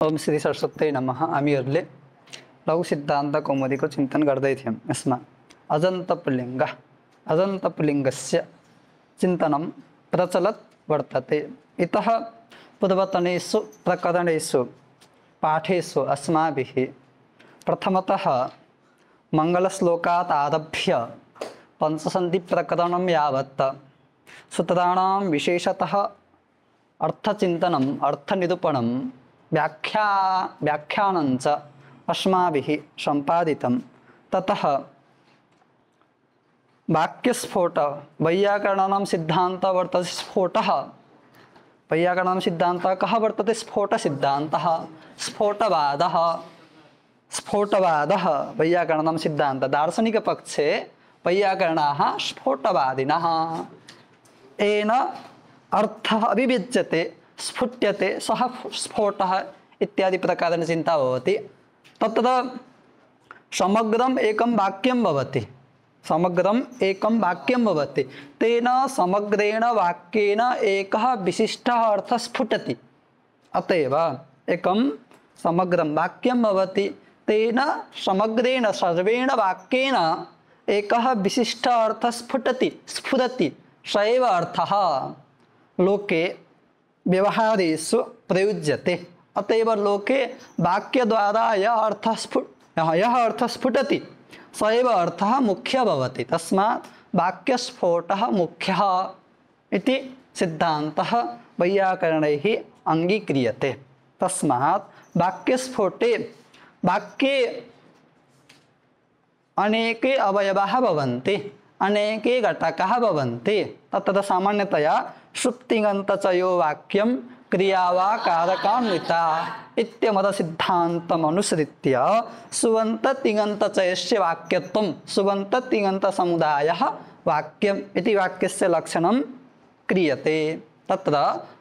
ओम श्री सरस्वती नमः। हामीहरूले लघु सिद्धान्त कौमुदीको चिन्तन गर्दै थियौं। यसमा अजन्त पुल्लिङ्गस्य चिन्तनं प्रचलत् वर्तते। इतः पूर्वतनेषु प्रकरणेषु पाठेषु अस्माभिः प्रथमतः मङ्गलश्लोकात् आरभ्य पञ्चसन्धिप्रकरणं यावत् सूत्राणां विशेषतः अर्थचिन्तनम् अर्थनिरूपणं व्याख्यानञ्च अस्माभिः सम्पादितं। ततः वाक्यस्फोट वैयाकरणानां सिद्धान्तः वर्तते स्फोटः। वैयाकरणानां सिद्धान्तः कः वर्तते? स्फोटसिद्धान्तः, स्फोटवादः वैयाकरणानां सिद्धान्तः। दार्शनिकपक्षे वैयाकरणाः स्फोटवादिनः। येन अर्थः अभिव्यज्यते, स्फुट्यते, सः स्फोटः इत्यादि प्रकारेण चिन्ता भवति। तत्र समग्रम् एकं वाक्यं भवति। तेन समग्रेण वाक्येन एकः विशिष्टः अर्थः स्फुटति। अतएव एकं समग्रं वाक्यं भवति, तेन समग्रेण सर्वेण वाक्येन एकः विशिष्टः अर्थः स्फुरति। स एव अर्थः लोके व्यवहारेषु प्रयुज्यते। अतएव लोके वाक्यद्वारा यः अर्थः स्फुटति स एव अर्थः मुख्यः भवति। तस्मात् वाक्यस्फोटः मुख्यः इति सिद्धान्तः वैयाकरणैः अङ्गीक्रियते। तस्मात् वाक्यस्फोटे वाक्ये अनेके अवयवाः भवन्ति, अनेके घटकाः भवन्ति। तत्र सामान्यतया सुप्तिङन्तचयो वाक्यं क्रिया वा कारकान्विता इत्यमतसिद्धान्तमनुसृत्य सुबन्ततिङन्तचयस्य वाक्यत्वं सुबन्ततिङन्तसमुदायः वाक्यम् इति वाक्यस्य लक्षणं क्रियते। तत्र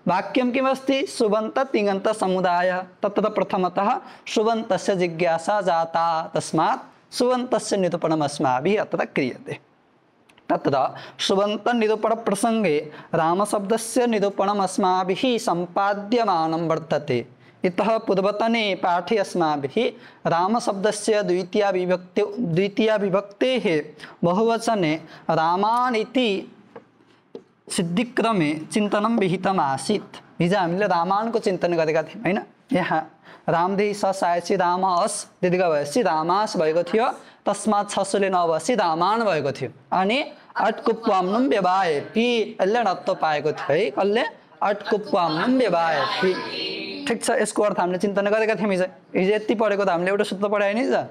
वाक्यं किमस्ति? सुबन्ततिङन्तसमुदायः। तत्र प्रथमतः सुबन्तस्य जिज्ञासा जाता, तस्मात् सुबन्तस्य निरूपणम् अस्माभिः अत्र क्रियते। तत्र सुबन्त निरूपण प्रसंगे रामशब्दस्य निरूपणम् अस्माभिः सम्पाद्यमानं वर्तते। इतः पूर्वतने पाठे अस्माभिः रामशब्दस्य द्वितीया विभक्तेः बहुवचने रामान् इति सिद्धिक्रमे चिन्तनं विहितमासीत्। हिजो हामीले रामानको चिन्तन गरेका थियौँ हैन। यहाँ रामदेही सायसी रामस दीर्घ भएपछि रामास भएको थियो, तस्मात् छसुले नभएपछि रामान भएको थियो। अनि अट्कुप्वाम्नुम व्यवायपि यसले नत्व पाएको थियो है। कसले? अट्कुप्वाम्नुम व्यवायपि। ठिक छ, यसको अर्थ हामीले चिन्तन गरेका थियौँ हिजो। यति पढेको त हामीले एउटा सूत्र पढायो नि त।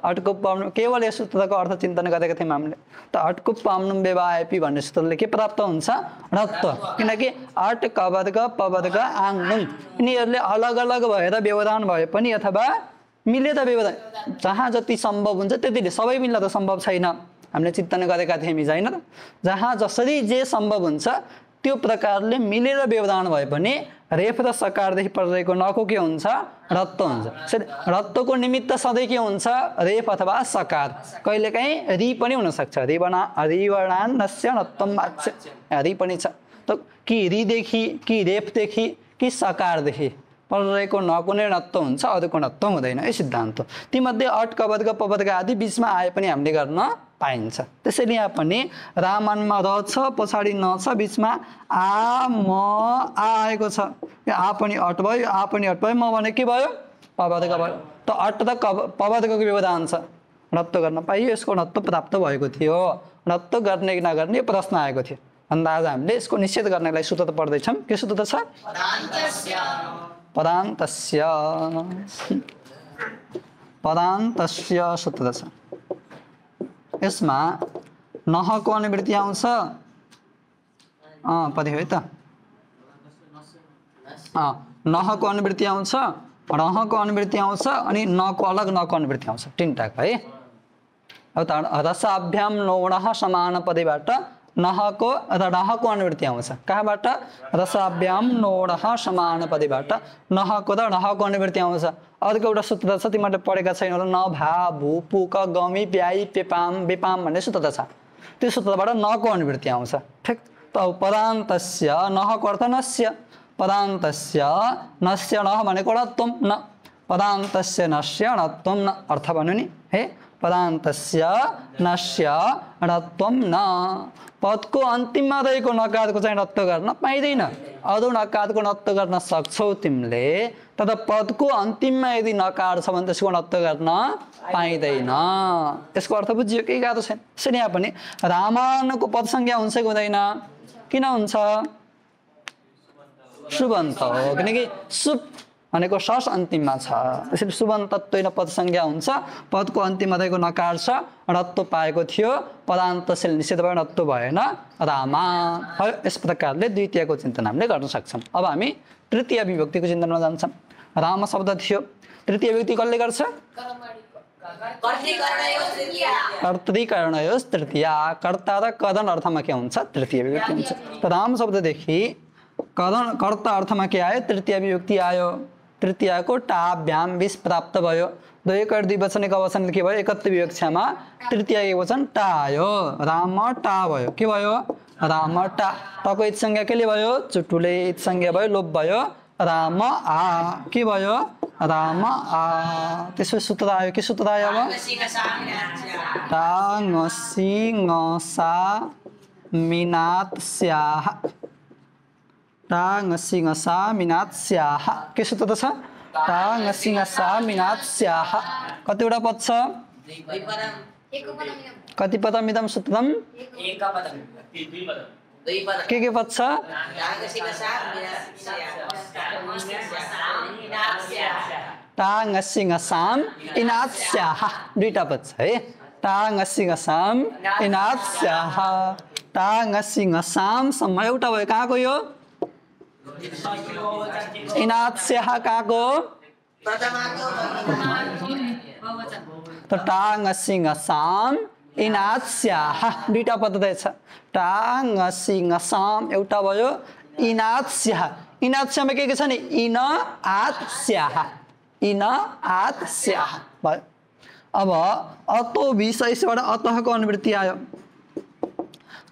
अट्कुप्वाम्नुम, केवल यस सूत्रको अर्थ चिन्तन गरेका थियौँ हामीले। त अट्कुप्वाम्नुम व्यवायपि भन्ने सूत्रले के प्राप्त हुन्छ? रत्व। किनकि अट कवर्ग पवर्ग आङ्नुम यिनीहरूले अलग अलग भएर व्यवधान भए पनि अथवा मिलेर व्यवधान जहाँ जति सम्भव हुन्छ त्यतिले, सबै मिल्न त सम्भव छैन। हामीले चिन्तन गरेका थियौँ हिजो हैन। जहाँ जसरी जे सम्भव हुन्छ त्यो प्रकारले मिलेर व्यवधान भए पनि रेफ र सकारदेखि परिरहेको नको के हुन्छ? रत्व हुन्छ। रत्वको निमित्त सधैँ के हुन्छ? रेफ अथवा सकार। कहिलेकाहीँ रि पनि हुनसक्छ। रिवर्णान्नस्य नत्वं वाच्य रि पनि छ। त कि रिदेखि कि रेफदेखि कि सकारदेखि परिरहेको नको नै नत्व हुन्छ, अरूको नत्व हुँदैन। यो सिद्धान्त। तीमध्ये अट कवर्ग पवर्ग आदि बिचमा आए पनि हामीले गर्न पाइन्छ। त्यसैले यहाँ पनि रामानमा र छ, पछाडि न छ, बिचमा आ म आएको छ। आ पनि अट भयो, आ पनि अट भयो, म भने के भयो? पवर्ग भयो। त अट र पवर्गको व्यवधान छ, नत्व गर्न पाइयो। यसको नत्व प्राप्त भएको थियो। नत्व गर्ने कि नगर्ने प्रश्न आएको थियो। अन्त आज हामीले यसको निषेध गर्नलाई सूत्र पढ्दैछौँ। के सूत्र छ? पदान्तस्य सूत्र छ। यसमा नहको अनुवृत्ति आउँछ। पढ्यो है त। नहको अनुवृत्ति आउँछ, रहको अनुवृत्ति आउँछ, अनि नको अलग नको अनुवृत्ति आउँछ। तीनटाको है। अब रसाभ्याम नोणः समान पदेबाट नहको र रहको अनुवृत्ति आउँछ। कहाँबाट? रसाभ्याम नोणः समान पदेबाट नहको र रहको अनुवृत्ति आउँछ। अर्को एउटा सूत्र छ, तिमीहरूले पढेका छैनौ। न भा भू पुक गमी प्याई पेपाम बेपाम भन्ने सूत्र छ। त्यो सूत्रबाट नको अनुवृत्ति आउँछ। ठिक। त पदान्तस्य नहको अर्थ नस्य, पदान्तस्य नस्य नः भनेको णत्वम न पदान्तस्य नस्य णत्वं न अर्थ भन्नु नि है पदान्तस्य नस्य णत्वं न पदको अन्तिममा रहेको नकारको चाहिँ रत्त गर्न पाइँदैन अदौ नकारको रत्त गर्न सक्छौ तिमीले तर पदको अन्तिममा यदि नकार छ भने त्यसको रत्त गर्न पाइँदैन यसको अर्थ बुझियो केही गाह्रो छैन त्यसैले यहाँ पनि रामानुको पद संज्ञा हुन्छ कि हुँदैन किन हुन्छ सुबन्त हो किनकि सुप भनेको सस अन्तिममा छ त्यसैले सुबन्तत्व न पद संज्ञा हुन्छ पदको अन्तिममा रहेको नकार छ रत्व पाएको थियो पदान्तशील निषेध भयो रत्व भएन रामा यस प्रकारले द्वितीयको चिन्तन हामीले गर्न सक्छौँ अब हामी तृतीय विभक्तिको चिन्तनमा जान्छौँ राम शब्द थियो तृतीय विभक्ति कसले गर्छ कर्तृकरणयोस् तृतीया कर्ता र कदन अर्थमा के हुन्छ तृतीय विभक्ति हुन्छ त राम शब्ददेखि कदन कर्ता अर्थमा के आयो तृतीय विभक्ति आयो तृतीयको टाभ्याम विष प्राप्त भयो द्वयकर द्विवचनको अवचन के भयो एकत्व विवक्षामा तृतीय वचन टा आयो राम टा भयो के भयो राम टा टको इत संज्ञा केले भयो चुटुले इत संज्ञा भयो लोप भयो राम आ के भयो राम आ त्यसपछि सूत्र आयो के सूत्र आयो अब टा ngसी ngसा मिनात स्याह टा ngसी ngसा मिनात स्याह के सूत्र छ टा ngसी ngसा मिनात स्याह कतिवटा पद छ कति पदमिदम सूत्रम के पद छ टा ngसी ngसाम इनात स्याह दुईटा पद छ है टा ngसी ngसाम इनात स्याह टा ngसी ngसाम सम्म एउटा भयो कहाँको यो इनात स्याह कहाँको त टा ngसी ngसाम इनात स्याह दुईटा पद रहेछ टा ngसी ngसाम एउटा भयो इनात स्याह इनात स्याहमा के छ नि इन आत स्याह इन आत स्याह भयो अब अतो विशेषबाट अतःको अनुवृत्ति आयो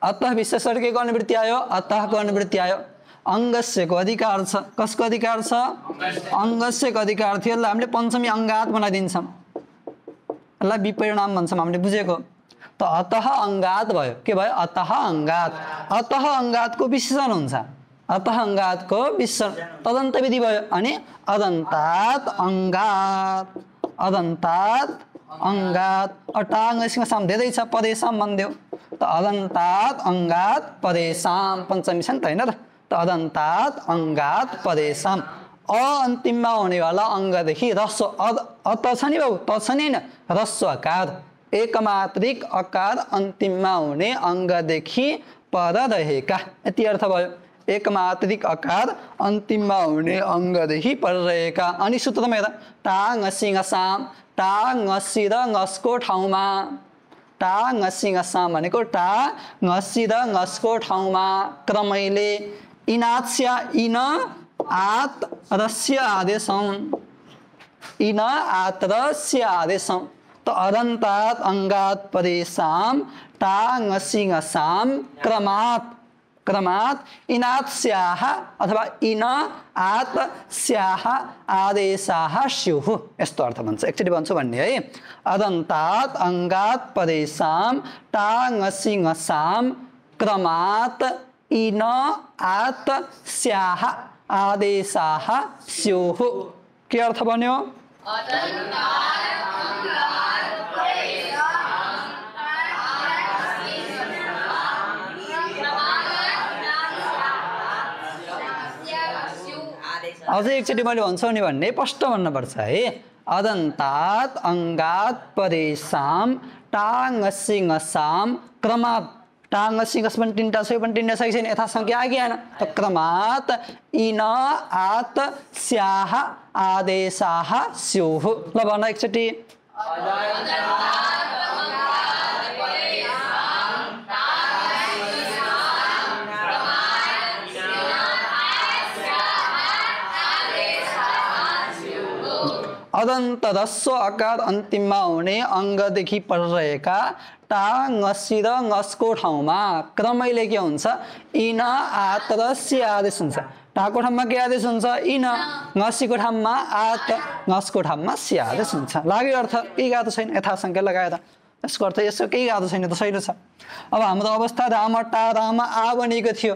अतः विशेषबाट के को अनुवृत्ति आयो अतःको अनुवृत्ति आयो अंगस्यको अधिकार छ कसको अधिकार छ अंगस्यको अधिकार थियो ल हामीले पञ्चमी अंगात बनाइदिन्छौँ ल विपरिणाम भन्छौँ हामीले बुझेको त अतः अंगात भयो के भयो अतः अंगातको विशेषण हुन्छ अतः अंगातको विशेषण तदन्त विधि भयो अनि अदन्तात अंगात अटाङ्गसिंह साम धेरै छ पदेशम भन्दियो त अदन्तात अंगात पदेशम पञ्चमी छ नि त हैन त अदन्तात अंगात पदेशम अ अन्तिममा हुनेवाला अंगदेखि ह्रस्व अत छ नि बाबु त छ नि हैन ह्रस्व आकार एकमात्रिक आकार अन्तिममा हुने अंगदेखि पर रहेका यति अर्थ भयो एकमात्रिक आकार अन्तिममा हुने अंगदेखि पर रहेका अनि सूत्रमा हेर टा ngसी ngसाम टा ngसी र ngसको ठाउँमा टा ngसी ngसाम भनेको टा ngसी र ngसको ठाउँमा क्रमैले इनात्स्या इन आत रस्य आदेशौं इन आत रस्य आदेशौं त अदन्तात अंगात पदेशाम टा ngसी ngसाम क्रमात् इनात स्याह अथवा इन आत स्याह आदेशाः स्युः यस्तो अर्थ भन्छ एकचोटि भन्छु भन्ने है अदन्तात अंगात पदेशाम टा ngसी ngसाम क्रमात् इन आत स्याह आदेशाः स्युः के अर्थ बन्यो अझै एकचोटि मैले भन्छु नि भन्ने स्पष्ट भन्नुपर्छ है अदन्तात अंगात परेशाम टा ngसी ngसाम क्रमात् टा ngसी ngस पनि तीनटा छ पनि तीनटा छ छैन यथा संख्या आएन त क्रमात् इन आत स्याह आदेशाः स्युः ल भन एकचोटि अदन्त ह्रस्व आकार अन्तिममा हुने अंगदेखि पर रहेका टा ngसी र ngसको ठाउँमा क्रमैले के हुन्छ इन आत र स्य आदेश हुन्छ टाको ठाउँमा के आदेश हुन्छ इन ngसीको ठाउँमा आत ngसको ठाउँमा सी आदेश हुन्छ लाग्यो अर्थ केही गातो छैन यथासंख्या लगाएर यसको अर्थ यसो केही गातो छैन त सही छ अब हाम्रो अवस्था राम टा राम आ बनेको थियो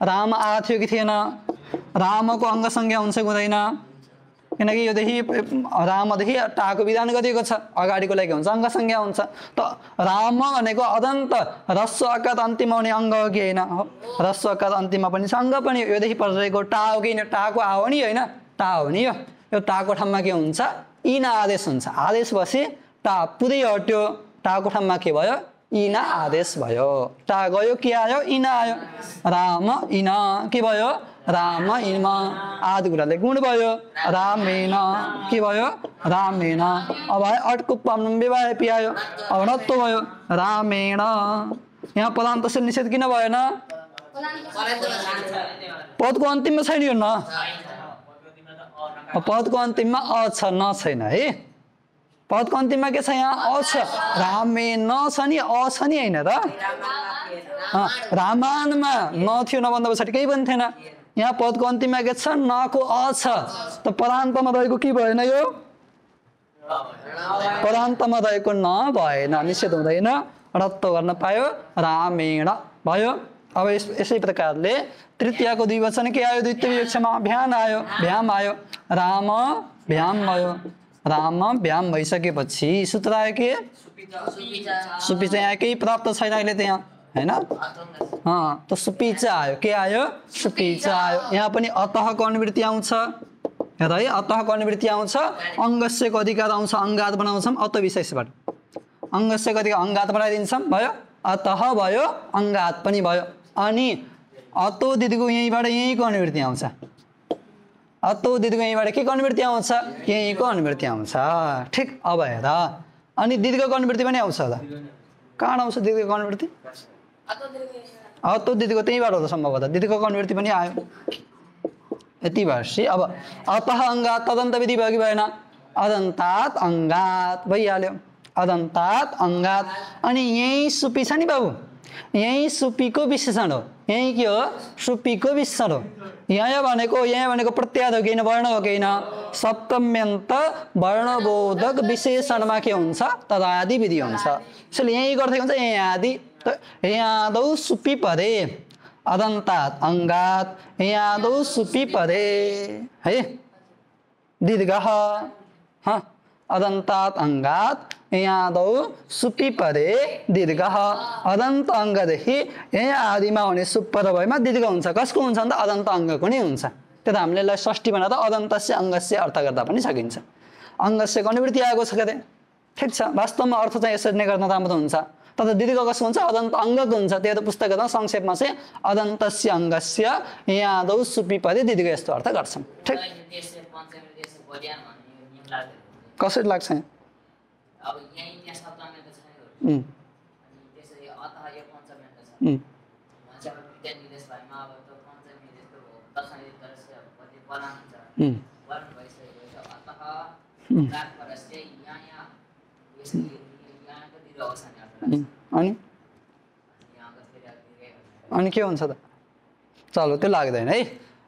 राम आ थियो कि थिएन रामको अंग संज्ञा हुन्छ हुँदैन किनकि यो देखि रामदेखि टाको विधान गरिएको छ अगाडिको लागि हुन्छ अंग संज्ञा हुन्छ त राम भनेको अदन्त ह्रस्व अकार अन्तिममा हुने अंग हो कि हैन ह्रस्व अकार अन्तिममा पनि छ अंग पनि यो देखि परेको टा हो कि टाको आ हो नि हैन टा हो नि यो टाको ठाउँमा के हुन्छ इन आदेश हुन्छ आदेश भएपछि टा पुरै हट्यो टाको ठाउँमा के भयो इन आदेश भयो टा गयो के आयो इन आयो राम इन के भयो राम इन आदि कुराले गुण भयो रामेन के भयो रामेन अब अर्को व्यवहार पिआयो अब नत्व भयो रामेण यहाँ पदान्त से निषेध किन भएन पदको अन्तिममा छैन यो न पदको अन्तिममा अ छ न छैन है पदको अन्तिममा के छ यहाँ अ छ रामेण छ नि अ छ नि हैन र रामानमा न थियो नभन्दा पछाडि केही पनि थिएन यहाँ पदको अन्तिममा के छ नको अ छ त पदान्तमा रहेको के भएन यो पदान्तमा रहेको न भएन निषेध हुँदैन रत्त गर्न पायो रामेण भयो अब यसै प्रकारले तृतीयको द्विवचन के आयो द्वितीय विवक्षमा भ्याम आयो राम भ्याम भयो राम भ्याम भइसकेपछि सूत्र आयो के सुपी चाहिँ यहाँ केही प्राप्त छैन अहिले त्यहाँ हैन त सुपिचा आयो के आयो सुपिचा आयो यहाँ पनि अतःको अनुवृत्ति आउँछ हेर है अतःको अनुवृत्ति आउँछ अंगस्यको अधिकार आउँछ अंगात बनाउँछौं अत विशेषबाट अंगस्यको अधिकार अंगात बनाइदिन्छौं भयो अतः भयो अंगात पनि भयो अनि अतो दिदीको यहीँबाट यहीँको अनुवृत्ति आउँछ अतो दिदीको यहीँबाट के को अनुवृत्ति आउँछ यहीँको अनुवृत्ति आउँछ ठीक अब हेर अनि दिदीको अनुवृत्ति पनि आउँछ होला कहाँ आउँछ दिदीको अनुवृत्ति अतो दिदीको त्यहीबाट हो त सम्भवतः दिदीको अनुवृत्ति पनि आयो यति भएपछि अब अतः अंगात तदन्त विधि भयो कि भएन अदन्तात अंगात भइहाल्यो अदन्तात अंगात अनि यही सुपी छ नि बाबु यही सुपीको विशेषण हो यही के हो सुपीको विशेषण हो यहाँ भनेको प्रत्याद हो कि होइन वर्ण हो कि होइन सप्तम्यन्त वर्णबोधक विशेषणमा के हुन्छ तदादि विधि हुन्छ यसले यही गर्दै हुन्छ यही आदि यादौ सुपी परे अदन्तात अंगात यादौ सुपी परे है दीर्घ अदन्तात अंगात यादौ सुपी परे दीर्घ अदन्त अंगदेखि यहाँ आदिमा हुने सुपर भएमा दीर्घ हुन्छ कसको हुन्छ भन्दा अदन्त अंगको नै हुन्छ त्यो त हामीले षष्ठी बनाउँदा अदन्तस्य अंगस्य अर्थ गर्दा पनि सकिन्छ अंगस्यको अनुवृत्ति आएको छ कतै ठीक छ वास्तवमा अर्थ चाहिँ यसरी नै गर्न राम्रो हुन्छ तर दीर्घ कसको हुन्छ अदन्त अंगको हुन्छ त्यो त पुस्तकमा संक्षेपमा चाहिँ अदन्तस्य अंगस्य यादौ सुपी परे दीर्घ यस्तो अर्थ गर्छौं ठीक कसरी लाग्छ अब यही त्यहाँ शब्दमा त छैन अनि त्यसै अतः यो पञ्चम्यन्त छ मान्छे अब विद्या निर्देश भएमा अब त पञ्चमी निर्देश त हो दशमी दर्शय पति वर्ण हुन्छ वर्ण भइसकेको छ अतः काट परस्य यहाँ यसले यहाँ त दिरो अवसान अनि अनि के हुन्छ त चलो त्यो लाग्दैन है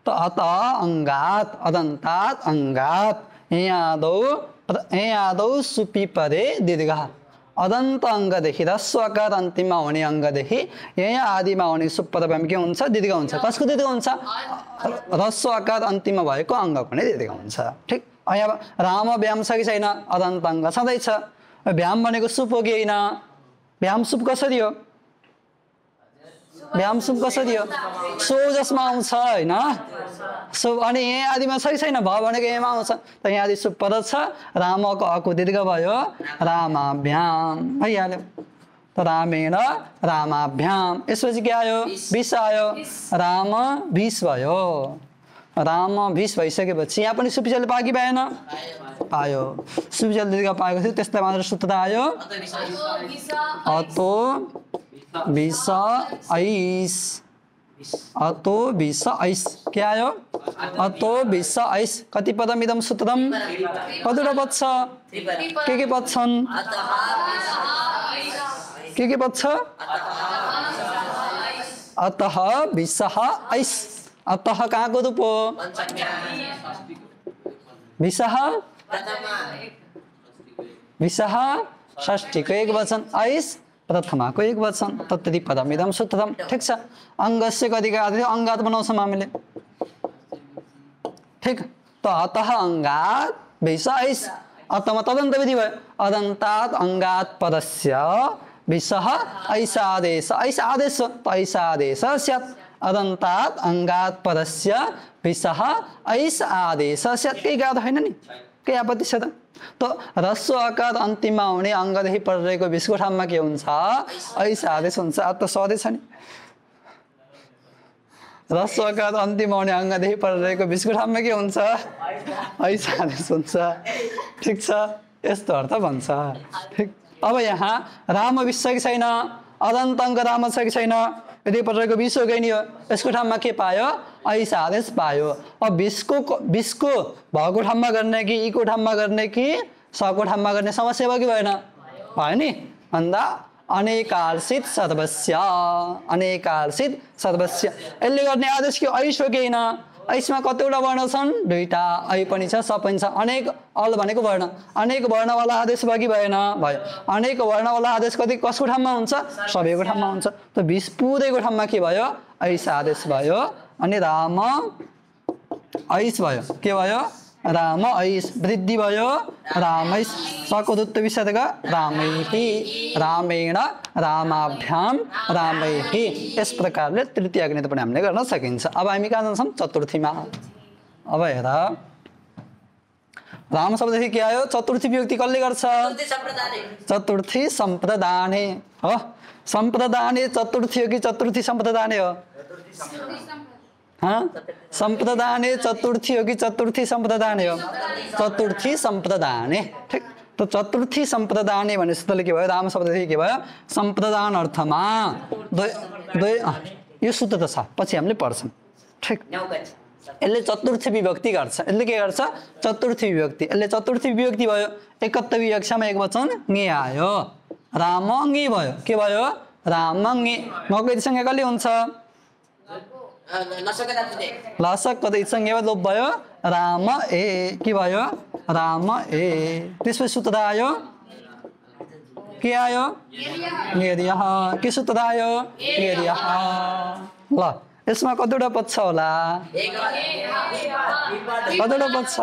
त अतः अंगात अदन्तात अंगात यादौ सुपी परे दीर्घ अदन्त अंगदेखि ह्रस्वकार अन्तिममा हुने अंगदेखि यहाँ आदिमा हुने सुपदव्याम के हुन्छ दीर्घ हुन्छ कसको दीर्घ हुन्छ ह्रस्वकार अन्तिममा भएको अंगको नै दीर्घ हुन्छ ठीक यहाँ राम व्याम छ कि छैन अदन्त अंग छँदैछ व्याम भनेको सुप हो कि होइन व्याम सुप कसरी हो व्याम सुप कसरी हो सो जसमा आउँछ हैन सो अनि यहाँ आदिमा छ कि छैन भ भनेको यहाँमा आउँछ त यहाँ आदि सुप पद छ रामको अको दीर्घ भयो रामाभ्याम भइहाल्यो त रामेण रामाभ्याम यसपछि के आयो विष आयो राम विष भयो राम विष भइसकेपछि यहाँ पनि सुपिजलले पायो कि पाएन पायो सुपिजल दीर्घ पाएको थियो त्यसलाई मात्र सूत्र आयो अतो विष ऐस अतो विष ऐस के आयो अतो विष ऐस कति पदम इदम सूत्रम कतिवटा पद छ के पद छन् के पद छ अतः विष ऐस अतः कहाँको रूप हो विसह विसह षष्ठीको एक वचन ऐस प्रथमाको एक वचन तत्ति पदमिदं सूत्रम ठीक छ अंगस्य कतिका आदि अंगात बनाउँछौँ हामीले ठीक तो अतः अंगात विस ऐस अतमा तदन्त विधि भयो अदन्तात अंगात पदस्य विसह ऐस आदेश ऐस आदेश तो ऐस आदेश स्यात् अदन्तात अंगात पदस्य विसह ऐस आदेश स्यात् केही गाह्रो होइन नि केही आपत्ति छ त तो ह्रस्व आकार अन्तिममा हुने अङ्गदेखि परेको बिसको ठाउँमा के हुन्छ ऐस आदेश हुन्छ त सधैँ छ नि ह्रस्व आकार अन्तिममा हुने अङ्गदेखि परेको बिसको ठाउँमा के हुन्छ ऐस आदेश हुन्छ ठिक छ यस्तो अर्थ भन्छ ठिक अब यहाँ राम विष कि छैन अदन्त अङ्ग राम छ कि छैन यदि परेको बिस हो गइनी हो यसको ठाउँमा के पायो ऐस आदेश पायो अब बिसको भएको ठाउँमा गर्ने कि इको ठाउँमा गर्ने कि सको ठाउँमा गर्ने समस्या भयो कि भएन भयो नि भन्दा अनेकार्षित सर्वस्य यसले गर्ने आदेश के ऐस हो कि होइन ऐसमा कतिवटा वर्ण छन् दुईटा ऐ पनि छ स पनि छ अनेक अल भनेको वर्ण अनेक वर्णवाला आदेश भयो कि भएन भयो अनेक वर्णवाला आदेश कति कसको ठाउँमा हुन्छ सबैको ठाउँमा हुन्छ त 20 पुरैको ठाउँमा के भयो ऐस आदेश भयो अनि राम ऐस भयो के भयो राम ऐस वृद्धि भयो रामैस सको दुत्त विषयक रामैहि रामेण रामाभ्याम रामैहि यस प्रकारले तृतीय गणित पनि हामीले गर्न सकिन्छ अब हामी कहाँ जान्छौँ चतुर्थीमा अब हेर राम शब्ददेखि के आयो चतुर्थी विभक्ति कसले गर्छ चतुर्थी सम्प्रदाने हो सम्प्रदाने चतुर्थी हो कि चतुर्थी सम्प्रदाने हो संप्रदाने चतुर्थी हो कि चतुर्थी संप्रदाने हो चतुर्थी संप्रदाने ठीक तो चतुर्थी संप्रदाने भने सूत्रले के भयो राम शब्ददेखि के भयो संप्रदान अर्थमा यो सूत्र त छ पछि हामीले पढ्छौँ ठीक यसले चतुर्थी विभक्ति गर्छ यसले के गर्छ चतुर्थी विभक्ति यसले चतुर्थी विभक्ति भयो एकत्व विवक्षामा एक वचन ङे आयो राम ङे भयो के भयो राम ङे मको यतिसँग कसले हुन्छ लसक कतैसँग लोप भयो राम ए के भयो राम ए त्यसपछि सूत्र आयो के आयो निर्यः के सूत्र आयो निर्यः ल यसमा कतिवटा पद छ होला कतिवटा पद छ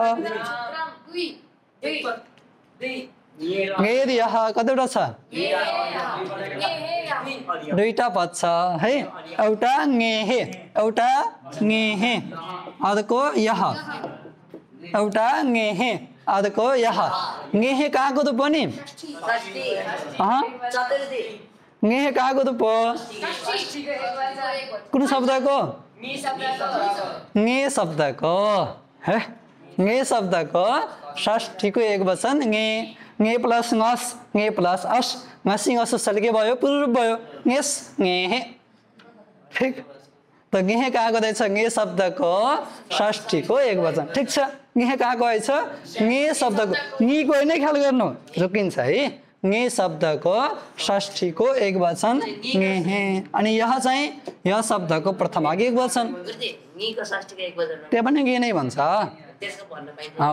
निर्यः कतिवटा छ दुईटा पद छ है एउटा ङेहे अर्को यह एउटा ङेहे अर्को यह ङेहे कहाँको रूप हो नि ङेहे कहाँको रूप हो कुन शब्दको ङे शब्दको है ङे शब्दको षष्ठीको एक वचन ङे प्लस ngस ङे प्लस अस ngसी ngस सले के भयो पूर्व भयो ङेस ङेहे ठीक त ङेहे कहाँको रहेछ ङे शब्दको षष्ठीको एक वचन ठीक छ ङेहे कहाँको रहेछ ङे शब्दको ङीको होइन ख्याल गर्नु रोकिन्छ है ङे शब्दको षष्ठीको एक वचन ङेहे अनि यहाँ चाहिँ यह शब्दको प्रथमाको एक वचन त्यो पनि ङे नै भन्छ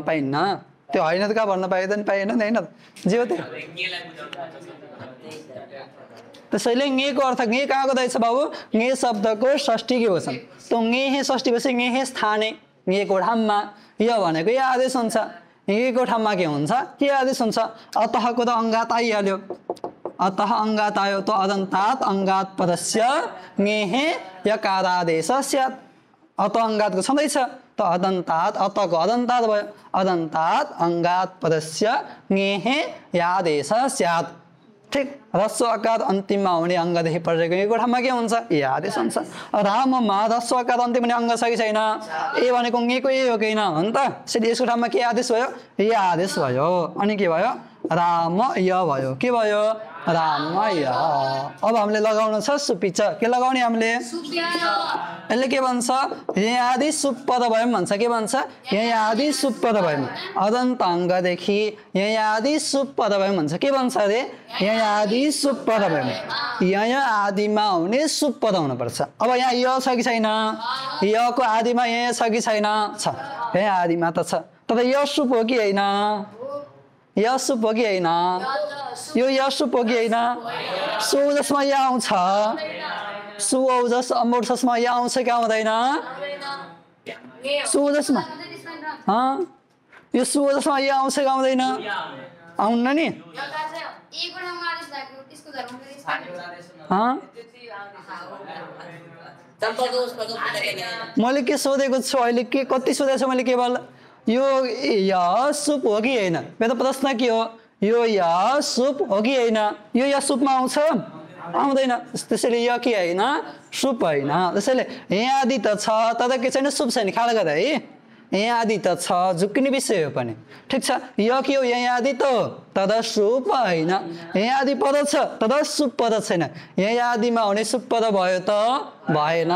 पाइन्न त्यो होइन त कहाँ भन्न पाइँदैन पाइएन नि होइन जे हो त्यो त्यसैले ङेको अर्थ ङे कहाँको रहेछ बाबु ङे शब्दको षष्ठीको वचन त्यो ङेहे षष्ठी पछि ङेहे स्थाने ङेको ठाउँमा यो भनेको यो आदेश हुन्छ ङेको ठाउँमा के हुन्छ के आदेश हुन्छ अतःको त अङ्गात आइहाल्यो अतः अङ्गात आयो त अदन्तात अङ्गात पदस्य ङेहे यकारादेश स्यात् अत अङ्गातको छँदैछ त अदन्तात अतको अदन्तात भयो अदन्तात अङ्गात पदस्य ङेहे यादेश स्यात् ठीक ह्रस्व आकार अन्तिममा हुने अङ्गदेखि परेको यो ठाउँमा के हुन्छ ए आदेश हुन्छ राममा ह्रस्व आकार अन्तिम हुने अङ्ग छ कि छैन ए भनेको ङेको ए हो कि होइन हो नि त यसरी यसको ठाउँमा के आदेश भयो ए आदेश भयो अनि के भयो राम य भयो के भयो रामय। अब हामीले लगाउनु छ सुपिच। के लगाउने हामीले? यसले के भन्छ? यहाँ आदि सुपद भयम भन्छ। के भन्छ? यहाँ आदि सुपद भयम। अदन्त अङ्गदेखि यहाँ आदि सुपद भयम भन्छ। के भन्छ अरे? यहाँ आदि सुपद भयम। यहाँ आदिमा हुने सुपद हुनुपर्छ। अब यहाँ य छ कि छैन? यको आदिमा यहाँ छ कि छैन? छ। यहाँ आदिमा त छ। तर यो सुप हो कि होइन? यो सुप हो कि होइन? यो सुप हो कि होइन? सु जसमा या आउँछ, सु जस अमूर्छसमा या आउँछ कि आउँदैन? सु जसमा यो सु जसमा या आउँछ कि आउँदैन? आउन्न नि। मैले के सोधेको छु अहिले? के कति सोधेको छु मैले? केवल यो या सुप हो कि होइन? मेरो प्रश्न के हो? यो या सुप हो कि होइन? यो या सुपमा आउँछ? आउँदैन। त्यसैले यो के होइन? सुप होइन। त्यसैले यहाँ आदि त छ, तर के छैन? सुप छैन। ख्याल गर है। यहाँ आदि त छ, झुक्किने विषय हो पनि। ठिक छ। यो के हो? यहाँ आदि त हो, तर सुप होइन। यहाँ आदि पद छ, तर सुप पद छैन। यहाँ आदिमा हुने सुप पद भयो त भएन।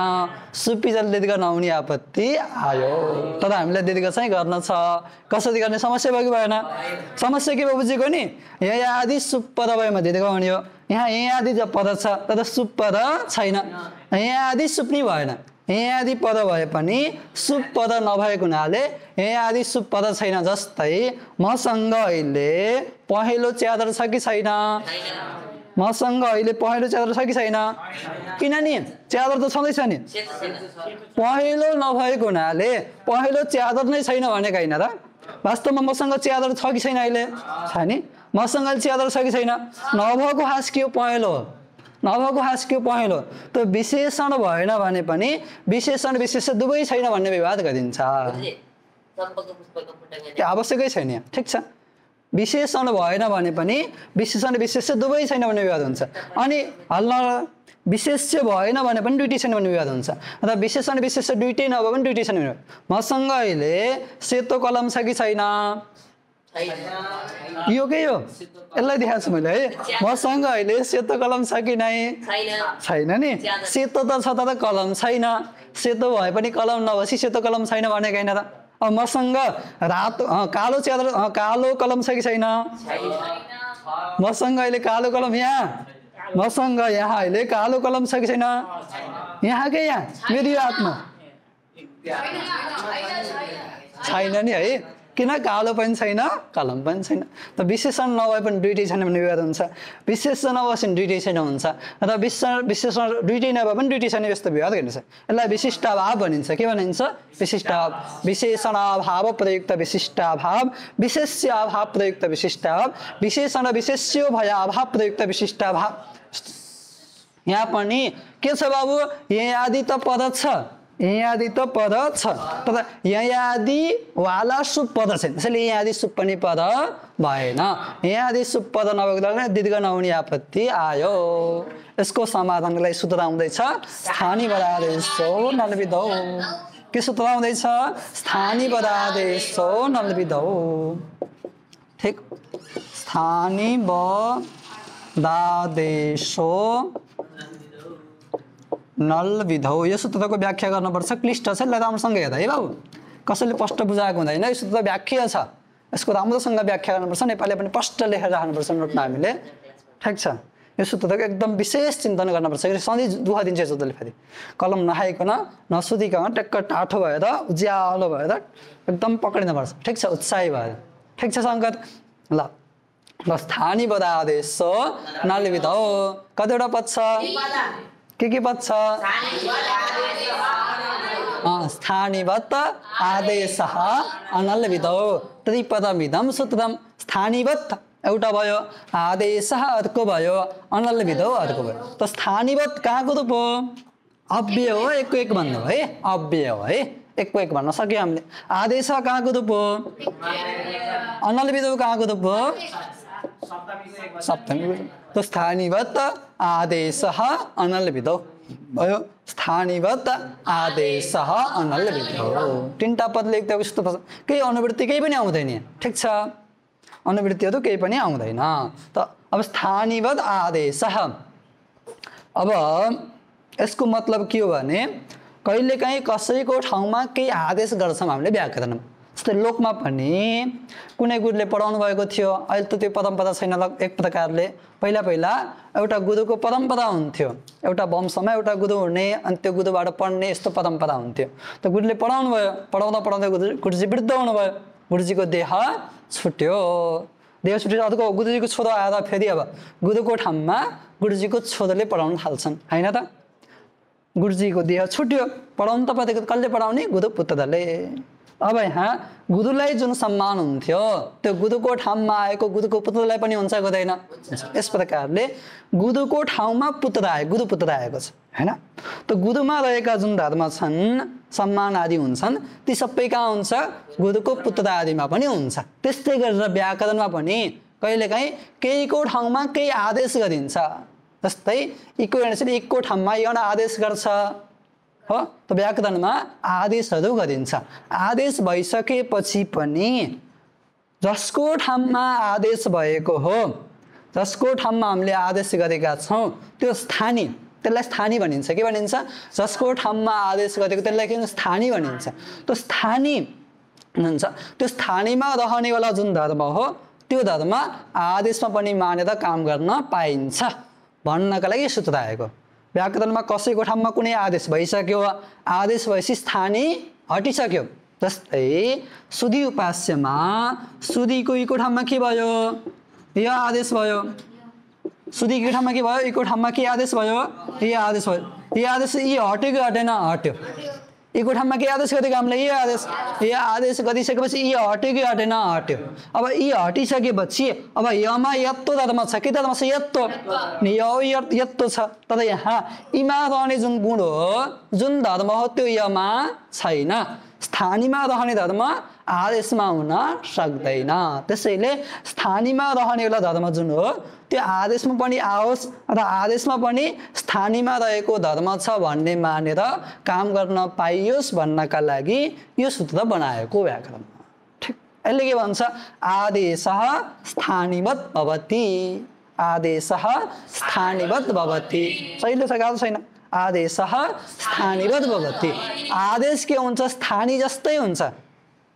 सुपिजल दीर्घ नहुने आपत्ति आयो। तर हामीलाई दीर्घ चाहिँ गर्न छ। कसरी गर्ने? समस्या भयो कि भएन? समस्या के भयो बुझेको नि? यहाँ आदि सुप पद भएमा दीर्घ हुने हो। यहाँ आदि जो पद छ, तर सुप पद छैन। यहाँ आदि सुप नि भएन। यहाँ आदि पद भए पनि सुप पद नभएको हुनाले यहाँ आदि सुप पद छैन। जस्तै मसँग अहिले पहेँलो च्यादर छ कि छैन? मसँग अहिले पहेँलो च्यादर छ कि छैन? किन नि? च्यादर त छँदैछ नि। पहेँलो नभएको हुनाले पहेँलो च्यादर नै छैन भनेको होइन र? वास्तवमा मसँग च्यादर छ कि छैन अहिले? छ नि। मसँग अहिले च्यादर छ कि छैन? नभएको हाँस के हो? पहेँलो। नभएको हाँस के हो? पहेँलो। त्यो विशेषण भएन भने पनि विशेषण विशेष दुवै छैन भन्ने विवाद गरिन्छ। त्यो आवश्यकै छैन यहाँ। ठिक छ। विशेषण भएन भने पनि विशेषण विशेष दुवै छैन भन्ने विवाद हुन्छ। अनि हल्ला विशेष भएन भने पनि दुइटै छैन भन्ने विवाद हुन्छ। र विशेषण विशेष दुइटै नभए पनि दुइटै छैन भने मसँग अहिले सेतो कलम छ कि छैन? यो के हो? यसलाई देखाएको छु मैले है। मसँग अहिले सेतो कलम छ कि नै? छैन नि। सेतो त छ, तर कलम छैन। सेतो भए पनि कलम नभएपछि सेतो कलम छैन भनेको होइन र? अब मसँग रातो कालो च्यादर कालो कलम छ कि छैन? मसँग अहिले कालो कलम यहाँ, मसँग यहाँ अहिले कालो कलम छ कि छैन? यहाँ के यहाँ मेरो हातमा छैन नि है। किन? कालो पनि छैन, कलम पनि छैन। त विशेषण नभए पनि दुइटै छैन भन्ने विवाद हुन्छ। विशेषण नभएपछि दुइटै छैन हुन्छ। र विशेषण दुइटै नभए पनि दुइटै छैन यस्तो विवाद गरिन्छ। यसलाई विशिष्टाभाव भनिन्छ। के भनिन्छ? विशिष्टाभाव। विशेषणाभाव प्रयुक्त विशिष्टाभाव, विशेष्य अभाव प्रयुक्त विशिष्टाभाव, विशेषण विशेष्यो भयाभाव प्रयुक्त विशिष्टाभाव। यहाँ पनि के छ बाबु? यहाँ आदि त पद छ, यहाँ आदि त पद छ, तर यहाँ आदि वाला सुप पद छैन। त्यसैले यहाँ आदि सुप पनि पद भएन। यहाँ आदि सुप पद नभएको कारणले दीर्घ नहुने आपत्ति आयो। यसको समाधानको लागि सूत्र आउँदैछ स्थानीय बरादेशो नलविदौ। के सूत्र आउँदैछ? स्थानीय बरादेशो नलविदौ। ठिक। स्थानीय बरादेशो नल विधौ। यो सूत्रको व्याख्या गर्नुपर्छ। क्लिष्ट छ, यसलाई राम्रोसँग हेर्दा है बाबु। कसैले स्पष्ट बुझाएको हुँदैन। यो सूत्र व्याख्या छ, यसको राम्रोसँग व्याख्या गर्नुपर्छ। नेपाली पनि स्पष्ट लेखेर राख्नुपर्छ नोटमा हामीले। ठिक छ। यो सूत्रको एकदम विशेष चिन्तन गर्नुपर्छ। सधैँ दुःख दिन्छ यो सूत्रले। फेरि कलम नखाइकन नसुधिकन ट्याक्क टाठो भएर उज्यालो भएर एकदम पक्रिनुपर्छ। ठिक छ। उत्साही भएर। ठिक छ सङ्गत। ल ल स्थानीय बदादेश नल विधौ। कतिवटा पद छ? के पद छ? स्थानीवत् आदेशः अनल विधौ त्रिपदमिदं सूत्रम। स्थानीवत् एउटा भयो, आदेशः अर्को भयो, अनल विधौ अर्को भयो। त स्थानीवत् कहाँको रूप हो? अव्यय हो। एकको एक भन्नु है। अव्यय हो है। एकको एक भन्न सक्यो हामीले। आदेश कहाँको रूप हो? अनल विधौ कहाँको रूप हो? सप्तमी। तो स्थानीवत् आदेशः अनल विधौ भयो। स्थानीवत् आदेशः अनल विधौ। तीनटा पद लेख्दा कस्तो केही अनुवृत्ति केही पनि आउँदैन। ठिक छ। अनुवृत्तिहरू केही पनि आउँदैन। त अब स्थानीवद् आदेशः, अब यसको मतलब के हो भने कहिलेकाहीँ कसैको ठाउँमा केही आदेश गर्छौँ हामीले व्याकरणमा। जस्तै लोकमा पनि कुनै गुरुले पढाउनु भएको थियो, अहिले त त्यो परम्परा छैन। एक प्रकारले पहिला पहिला एउटा गुरुको परम्परा हुन्थ्यो, एउटा वंशमा एउटा गुरु हुने अनि त्यो गुरुबाट पढ्ने यस्तो परम्परा हुन्थ्यो। त गुरुले पढाउनु भयो, पढाउँदा पढाउँदै गुरुजी वृद्ध हुनुभयो, गुरुजीको देह छुट्यो। देह छुट्यो अर्को गुरुजीको छोरो आएर फेरि अब गुरुको ठाउँमा गुरुजीको छोरोले पढाउन थाल्छन् होइन त। गुरुजीको देह छुट्यो, पढाउनु त परेको, कसले पढाउने? गुरु पुत्रले। अब यहाँ गुरुलाई जुन सम्मान हुन्थ्यो त्यो गुरुको ठाउँमा आएको गुरुको पुत्रलाई पनि हुन्छ हुँदैन? यस प्रकारले गुरुको ठाउँमा पुत्र आयो, गुरु पुत्र आएको छ होइन। त गुरुमा रहेका जुन धर्म छन्, सम्मान आदि हुन्छन्, ती सबै कहाँ हुन्छ? गुरुको पुत्र आदिमा पनि हुन्छ। त्यस्तै गरेर व्याकरणमा पनि कहिलेकाहीँ केहीको ठाउँमा केही आदेश गरिन्छ। जस्तै इको एन्डले इको ठाउँमा यौन आदेश गर्छ हो, त व्याकरणमा आदेशहरू गरिन्छ। आदेश भइसकेपछि पनि जसको ठाउँमा आदेश भएको हो, जसको ठाउँमा हामीले आदेश गरेका छौँ त्यो स्थानीय, त्यसलाई स्थानीय भनिन्छ। के भनिन्छ? जसको ठाउँमा आदेश गरेको त्यसलाई के भन्छ? स्थानीय भनिन्छ। त्यो स्थानीय भन्छ, त्यो स्थानीयमा रहनेवाला जुन धर्म हो त्यो धर्म आदेशमा पनि मानेर काम गर्न पाइन्छ भन्नका लागि सूत्र आएको। व्याकरणमा कसैको ठाउँमा कुनै आदेश भइसक्यो, आदेश भएपछि स्थानीय हटिसक्यो। जस्तै सुधी उपास्यमा सुधीको इको ठाउँमा के भयो? यो आदेश भयो। सुधीको ठाउँमा के भयो? इको ठाउँमा के आदेश भयो? यो आदेश भयो। यो आदेश यी हट्यो कि हटेन? हट्यो। इको ठाउँमा के आदेश गरेको हामीले? यो आदेश। यो आदेश गरिसकेपछि यी हट्यो कि हटेन? हट्यो। अब यी हटिसकेपछि अब यमा यत्तो धर्म छ, के धर्म छ? यत्तो। यत्तो छ, तर यहाँ इमा रहने जुन गुण हो, जुन धर्म हो त्यो यमा छैन। स्थानीयमा रहने धर्म आदेशमा हुन सक्दैन। त्यसैले स्थानीयमा रहनेवाला धर्म जुन हो त्यो आदेशमा पनि आओस् र आदेशमा पनि स्थानीयमा रहेको धर्म छ भन्ने मानेर काम गर्न पाइयोस् भन्नका लागि यो सूत्र बनाएको व्याकरणमा। ठिक, यसले के भन्छ? आदेशः स्थानीवत् भवति। आदेशः स्थानीवत् भवति। सहीले छ गाह्रो छैन? आदेशः स्थानीवत् भवति। आदेश के हुन्छ? स्थानीय जस्तै हुन्छ।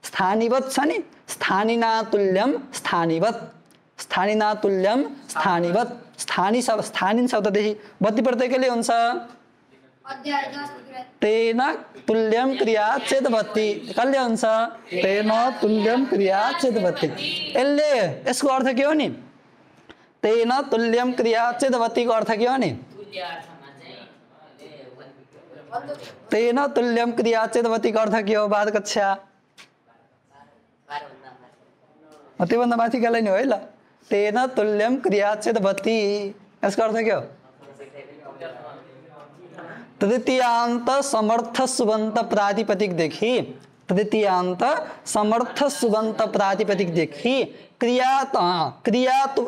स्थानीवत् छ नि, स्थानीना तुल्यम स्थानीवत्। स्थानीना तुल्यम स्थानीवत्। स्थानीय शब्ददेखि बत्ती प्रत्यय केले हुन्छ? तेन तुल्यम क्रिया चेदवती। कसले हुन्छ? तेन तुल्यम क्रिया चेदवती। यसले यसको अर्थ के हो नि? तेन तुल्यम क्रिया चेदवती को अर्थ के हो नि? तेन तुल्यम क्रिया चेदवती को अर्थ के हो? बाद कक्षा त्योभन्दा माथिकालाई नि हो है ल। तेन तुल्यम क्रिया चेदवती, यसको अर्थ के हो? तृतीयांत समर्थ सुबन्त प्रातिपदिकदेखि, तृतीयांत समर्थ सुबन्त प्रातिपदिकदेखि क्रिया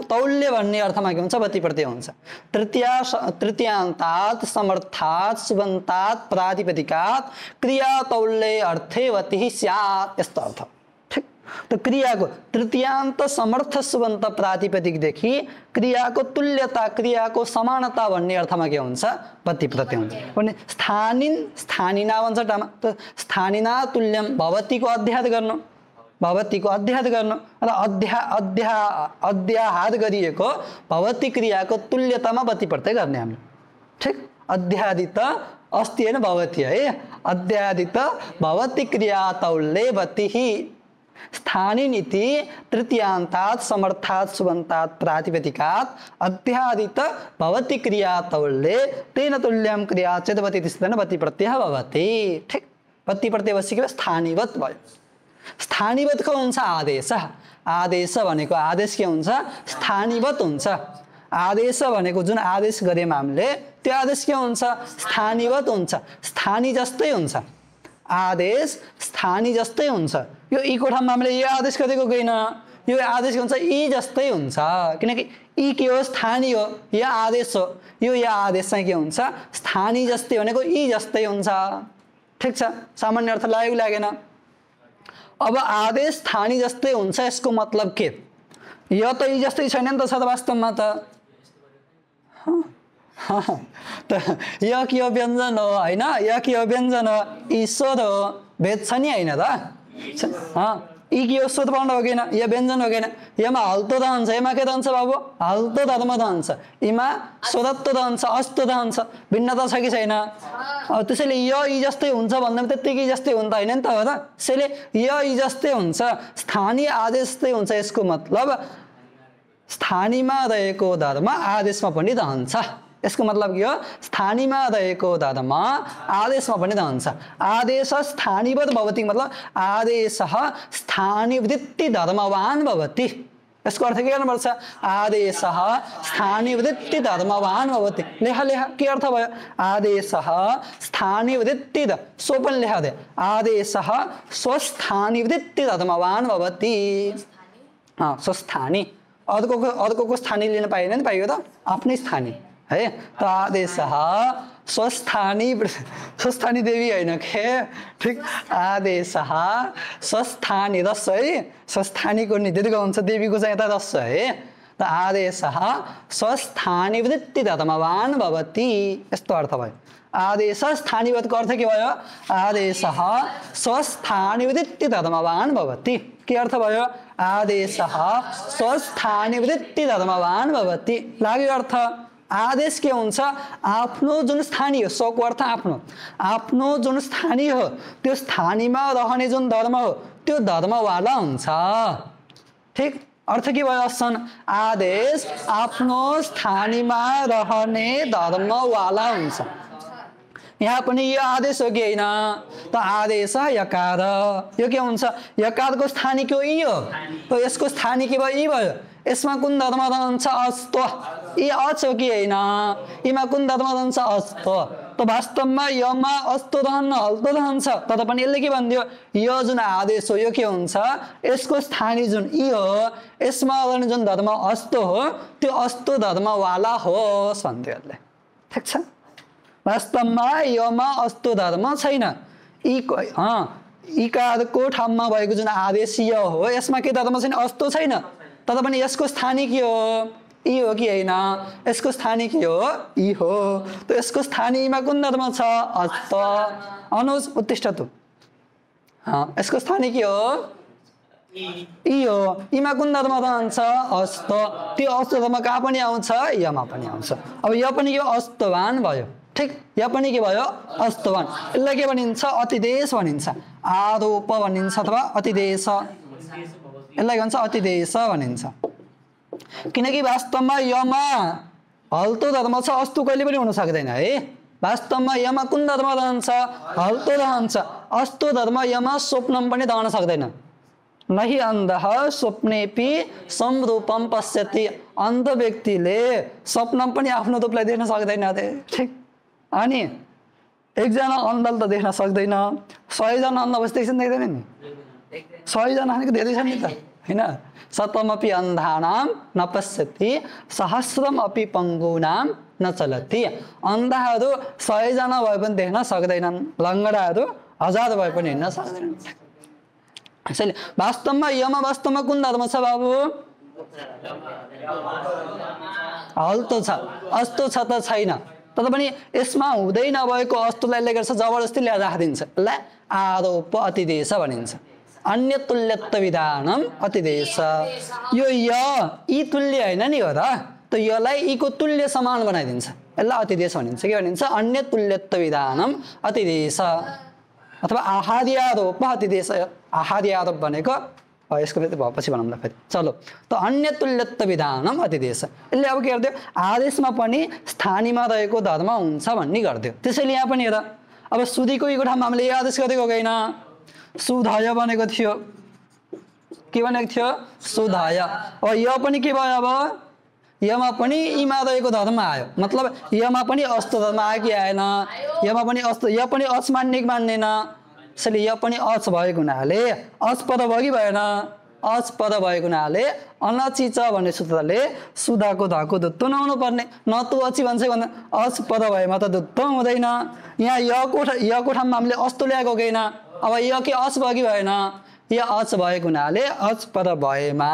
तौल्य भन्ने अर्थमा के हुन्छ? वती प्रत्यय हुन्छ। तृतीयांतात् समर्थात् सुबन्तात् प्रातिपदिकात् क्रिया तौल्य अर्थे वतिः स्यात्, यस्तो अर्थ। तो क्रियाको तृतीयांत समर्थ सुबन्त प्रातिपदिकदेखि क्रियाको तुल्यता, क्रियाको समानता भन्ने अर्थमा के हुन्छ? वती प्रत्यय हुन्छ। भने स्थानीना भन्छ टामा, त स्थानीना तुल्यम भवतीको अध्याहार गर्नु, भवतीको अध्याहार गर्नु र अध्याहार गरिएको भवती क्रियाको तुल्यतामा वती प्रत्यय गर्ने हामीले। ठिक, अध्यादित अस्ति होइन भवती है, अध्यादित भवती क्रिया तौल्ये वतिः स्थानीनिति तृतीयांतात् समर्थात् सुबन्तात् प्रातिपदिकात् अध्यादित भवति क्रिया तौल्ये तेन तुल्यं क्रिया चेदवती तिस्तेन वती प्रत्यय भवति। ठीक, वती प्रत्यय बसेको स्थानीवत् भयो। स्थानीवत् को हुन्छ? आदेश। आदेश भनेको आदेश के हुन्छ? स्थानीवत् हुन्छ। आदेश भनेको जुन आदेश गरेमा हामीले त्यो आदेश के हुन्छ? स्थानीवत् हुन्छ, स्थानीय जस्तै हुन्छ। आदेश स्थानीय जस्तै हुन्छ। यो ई को ठाउँमा हामीले यो आदेश गरेको गएन, यो आदेश के हुन्छ? ई जस्तै हुन्छ, किनकि ई के हो? स्थानीय हो, या आदेश हो। यो या आदेश चाहिँ के हुन्छ? स्थानीय जस्तै भनेको ई जस्तै हुन्छ। ठिक छ, सामान्य अर्थ लाग्यो लागेन? अब आदेश स्थानीय जस्तै हुन्छ, यसको मतलब के? यो त यी जस्तै छैन नि त छ त वास्तवमा त त यक यो व्यञ्जन हो होइन यक यो व्यञ्जन हो ईश्वर हो भेद छ नि होइन त यी यो शुद्ध वर्ण हो कि यो व्यञ्जन हो कि यसमा हल्तो रहन्छ यसमा के रहन्छ बाबु हल्तो धर्म रहन्छ यीमा स्वरत्व रहन्छ अस्त रहन्छ भिन्नता छ कि छैन त्यसैले यो यी जस्तै हुन्छ भन्दा त्यत्तिकै जस्तै हुन्छ होइन नि त हो र त्यसैले यो यी जस्तै हुन्छ स्थानीय आदेश जस्तै हुन्छ यसको मतलब स्थानीयमा रहेको धर्म आदेशमा पनि रहन्छ यसको मतलब के हो स्थानीयमा रहेको धर्म आदेशमा पनि रहन्छ आदेश स्थानीयवत् भवति मतलब आदेश स्थानीय वृत्ति धर्मवान भवति यसको अर्थ के गर्नुपर्छ आदेश स्थानीय वृत्ति धर्मवान भवति लेख के अर्थ भयो आदेश स्थानीय वृत्ति सो पनि लेख दे आदेश स्वस्थानीय वृत्ति धर्मवान भवति स्वस्थानी अर्को स्थानीय लिन पाएन नि पाइयो त आफ्नै स्थानीय है त आदेश स्वस्थानी देवी होइन के ठिक आदेश स्वस्थानी रस है स्वस्थानीको दीर्घ हुन्छ देवीको चाहिँ यता रस है त आदेश स्वस्थानी वृत्ति धर्मवान भवति यस्तो अर्थ भयो आदेश स्थानीयवतको अर्थ के भयो आदेश स्वस्थानी वृत्ति धर्मवान भवति के अर्थ भयो आदेश स्वस्थानी वृत्ति धर्मवान भवति लाग्यो अर्थ आदेश के हुन्छ आफ्नो जुन स्थानीय हो सोको अर्थ आफ्नो जुन स्थानीय हो त्यो स्थानीयमा रहने जुन धर्म हो त्यो धर्मवाला हुन्छ ठीक अर्थ के भयो सन आदेश आफ्नो स्थानीयमा रहने धर्मवाला हुन्छ यहाँ पनि यो आदेश हो कि होइन त आदेश यकार यो के हुन्छ यकारको स्थानीय के हो ई हो त यसको स्थानीय के भयो ई भयो यसमा कुन धर्म रहन्छ अस्त्व यी अच हो कि होइन यीमा कुन धर्म रहन्छ अस्त्व त वास्तवमा यमा अस्त्व रहन्न हल्तो रहन्छ तर पनि यसले के भनिदियो यो जुन आदेश हो यो के हुन्छ यसको स्थानीय जुन ई हो यसमा रहने जुन धर्म अस्त्व हो त्यो अस्त्व धर्मवाला होस् भन्थ्यो यसले ठिक छ वास्तवमा यमा अस्त्व धर्म छैन इकारको ठाउँमा भएको जुन आदेश य हो यसमा के धर्म छैन अस्त्व छैन तर पनि यसको स्थानीय के हो ई हो कि होइन यसको स्थानीय के हो ई हो त यसको स्थानीयमा कुन धर्म छ अस्त्व अनुज उत्तिष्ठ तु यसको स्थानीय के हो ई हो यीमा कुन धर्म रहन्छ अस्त्व त्यो अस्त्व धर्म कहाँ पनि आउँछ यमा पनि आउँछ अब यो पनि यो अस्त्ववान भयो ठीक यहाँ पनि के भयो अस्त्ववान यसलाई के भनिन्छ अतिदेश भनिन्छ आरोप भनिन्छ अथवा अतिदेश यसलाई भन्छ अतिदेश भनिन्छ किनकि वास्तवमा यमा हल्तो धर्म छ अस्तु कहिले पनि हुन सक्दैन है वास्तवमा यमा कुन धर्म रहन्छ हल्तो रहन्छ अस्तु धर्म यमा स्वप्नम पनि रहन सक्दैन नहि अन्धः स्वप्नेपि समरूपम पश्यति अन्ध व्यक्तिले स्वप्नम पनि आफ्नो रूपलाई देख्न सक्दैन ठीक अनि एकजना अन्धले त देख्न सक्दैन 100 जना अन्ध बस्दै छन् देख्दैन नि 100 जना भनेको धेरै छन् नि त हैन सतमपि अन्धानाम न पश्यति सहस्रम अपि पंगुनां न चलति अन्धाहरू 100 जना भए पनि देख्न सक्दैनन् लङ्गडाहरू 1000 भए पनि हिँड्न सक्दैनन् त्यसैले वास्तवमा यमा वास्तवमा कुन धर्म छ बाबु हल्तो छ अस्तो छ त छैन तर पनि यसमा हुँदै नभएको अस्तुलाई ले गर्छ जबरजस्ती ल्याएर राखिदिन्छ ल आरोप अतिदेश भनिन्छ अन्य तुल्यत्व विधानम अतिदेश यो ई तुल्य हैन नि हो र त यसलाई ई को तुल्य समान बनाइदिन्छ यसलाई अतिदेश भनिन्छ के भनिन्छ अन्य तुल्यत्व विधानम अतिदेश अथवा आहार्यारोप अतिदेश आहार्यारोप भनेको यसको पछि बनाउँदा फेरि चलो त अन्य तुल्यत्व विधानम अतिदेश यसले अब के गर्दियो आदेशमा पनि स्थानीयमा रहेको धर्म हुन्छ भन्ने गर्दियो त्यसैले यहाँ पनि हेर अब सुधीको ईको ठाउँमा हामीले यो आदेश गरेको होइन सुधाय बनेको थियो के भनेको थियो सुधाय अब यो पनि के भयो अब यमा पनि इमा रहेको धर्म आयो मतलब यमा पनि अस्त धर्म आयो कि आएन यमा पनि अस्त यो पनि अच मान्नेन त्यसैले यो पनि अच भएको हुनाले अच पद भयो कि भएन अच पद भएको हुनाले अनचिच भन्ने सूत्रले सुधाको धाको दुत्तो नहुनु पर्ने न तु अचि भन्छ भन्दा अच पद भएमा त दुत्तो हुँदैन यहाँ यको ठाउँमा हामीले अस्तो ल्याएको होइन अब यो के अच भयो कि भएन यो अच भएको हुनाले अच पद भएमा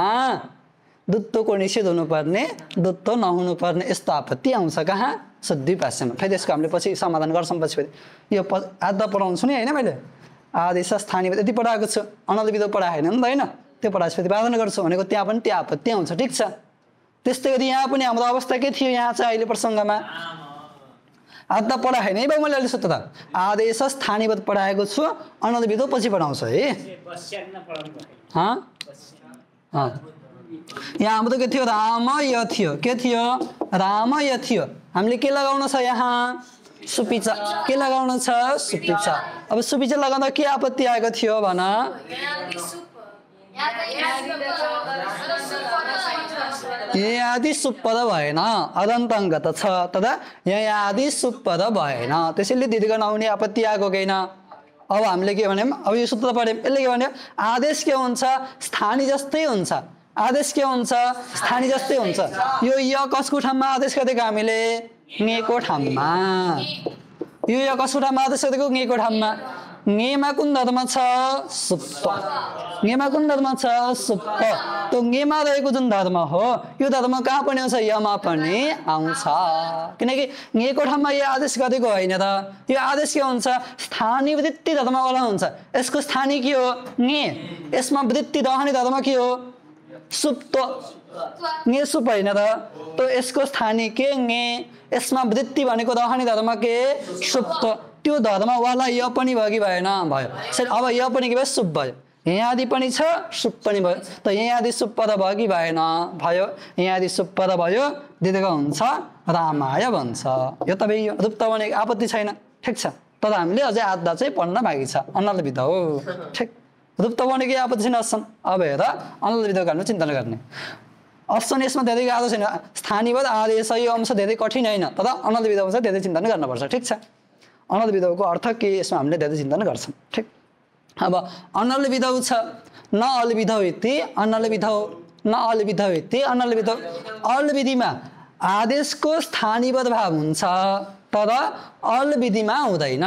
दुत्वको निषेध हुनुपर्ने दुत्व नहुनुपर्ने यस्तो आपत्ति आउँछ कहाँ शुद्धि भाष्यमा। फेरि यसको हामीले पछि समाधान गर्छौँ पछि फेरि। यो आधा पढाउँछु नि होइन मैले आदेश स्थानीय यति पढाएको छु अनल विधो पढाएन नि त होइन त्यो पढाएपछि प्रतिपादन गर्छु भनेको त्यहाँ पनि त्यो आपत्ति आउँछ ठिक छ। त्यस्तै गरी यहाँ पनि हाम्रो अवस्था के थियो यहाँ चाहिँ अहिले प्रसङ्गमा आधा पढाएन है बाबु मैले अहिले सोध्दा त आदेश स्थानीय पढाएको छु अनल विधो पछि पढाउँछु है। यहाँ हाम्रो के थियो रामय थियो के थियो रामय थियो हामीले के लगाउनु छ यहाँ सुपिचा के लगाउनु छ सुपिचा। अब सुपिचा लगाउँदा के आपत्ति आएको थियो भन ययादि सुपद भएन अदन्तङ्गत छ तदा ययादि सुपद भएन त्यसैले दिदीको नहुने आपत्ति आएको छैन। अब हामीले के भन्यौँ अब यो सूत्र पढ्यौँ यसले के भन्यो आदेश के हुन्छ स्थानीय जस्तै हुन्छ आदेश के हुन्छ स्थानीय जस्तै हुन्छ। यो य कसको ठाउँमा आदेश गरेको हामीले ङेको ठाउँमा यो य कसको ठाउँमा आदेश गरेको ङेको ठाउँमा ङेमा कुन धर्म छ सुप्त ङेमा कुन धर्म छ सुप्त त्यो ङेमा रहेको जुन धर्म हो यो धर्म कहाँ पनि आउँछ यमा पनि आउँछ किनकि ङेको ठाउँमा यो आदेश गरेको होइन त यो आदेश के हुन्छ स्थानीय वृत्ति धर्मवाला हुन्छ। यसको स्थानीय के हो ङे यसमा वृत्ति रहने धर्म के हो सुप्त ङे सुप होइन त तो यसको स्थानीय के ङे यसमा वृत्ति भनेको रहने धर्म के सुप्त त्यो धर्मवाला य पनि भयो कि भएन भयो। अब य पनि के भयो सुप भयो यहाँदि पनि छ सुप पनि भयो त यहाँदि सुप्पद भयो कि भएन भयो यहाँदि सुप्पद भयो दिदीको हुन्छ रामाय भन्छ। यो तपाईँ यो रूप त भनेको आपत्ति छैन ठिक छ तर हामीले अझै आधा चाहिँ पढ्न बाँकी छ अनल विधा हो ठिक रूप त भनेको आपत्ति छैन असन। अब हेर अनल विधा गर्नु चिन्ता नगर्ने असन यसमा धेरै गाह्रो छैन स्थानीयवाद आदेश यो अंश धेरै कठिन होइन तर अनल विधा हुन्छ धेरै चिन्ता गर्नुपर्छ ठिक छ। अनल विधाको अर्थ के यसमा हामीले धेरै चिन्ता गर्छौँ ठिक। अब अनल विधा छ न अल विधा इति अनल विधा न अल विधा इति अनल विधा अल विधिमा आदेशको स्थानीयवाद भाव हुन्छ तर अल विधिमा हुँदैन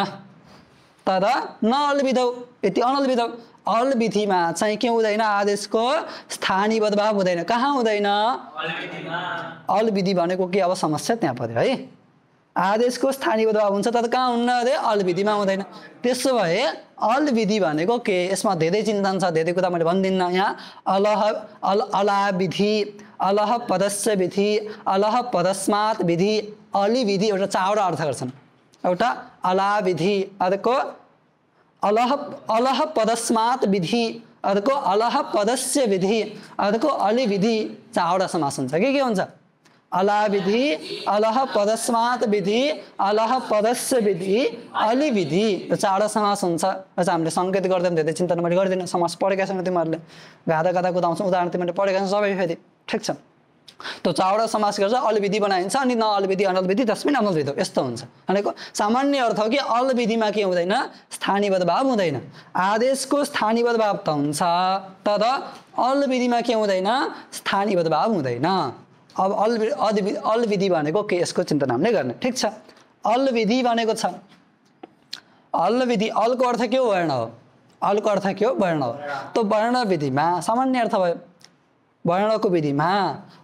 तर न अल विधा यति अनल विधा अल विधिमा चाहिँ के हुँदैन आदेशको स्थानीयवाद भाव हुँदैन कहाँ हुँदैन अल विधि भनेको के अब समस्या त्यहाँ पर्यो है आदेशको स्थानीय भाव हुन्छ तर कहाँ हुन्न अरे अल विधिमा हुँदैन। त्यसो भए अल विधि भनेको के यसमा धेरै चिन्तन छ धेरै कुरा मैले भन्दिनँ यहाँ अलह अला विधि अलह पदस्य विधि अलह पदस्मात् विधि अलि विधि एउटा चारवटा अर्थ गर्छन् एउटा अला विधि अर्को अलह पदस्मात् विधि अर्को अलह पदस्य विधि अर्को अलि विधि चारवटा समास हुन्छ के हुन्छ अला विधि अलह पदस्मात् विधि अलह पदस्य विधि अलि विधि यो चारवटा समास हुन्छ। अझ हामीले सङ्केत गर्दैन धेरै चिन्ता मैले गर्दिनँ समास पढेका छन् तिमीहरूले गाधा गाधा कुदाउँछौँ उदाहरण तिमीले पढेका छन् सबै फेरि ठिक छ। त्यो चारवटा समास गर्छ अल विधि बनाइन्छ अनि न अल विधि अनल विधि तस्मिन् अनल विधि यस्तो हुन्छ भनेको सामान्य अर्थ हो कि अल विधिमा के हुँदैन स्थानीयवाद भाव हुँदैन आदेशको स्थानीयवाद भाव त हुन्छ तर अल विधिमा के हुँदैन स्थानीयवाद भाव हुँदैन। अब अल विधि भनेको के यसको चिन्तन हामीले गर्ने ठिक छ। अल विधि भनेको छ अल विधि अलको अर्थ के हो वर्ण हो अलको अर्थ के हो वर्ण हो तो वर्ण विधिमा सामान्य अर्थ भयो वर्णको विधिमा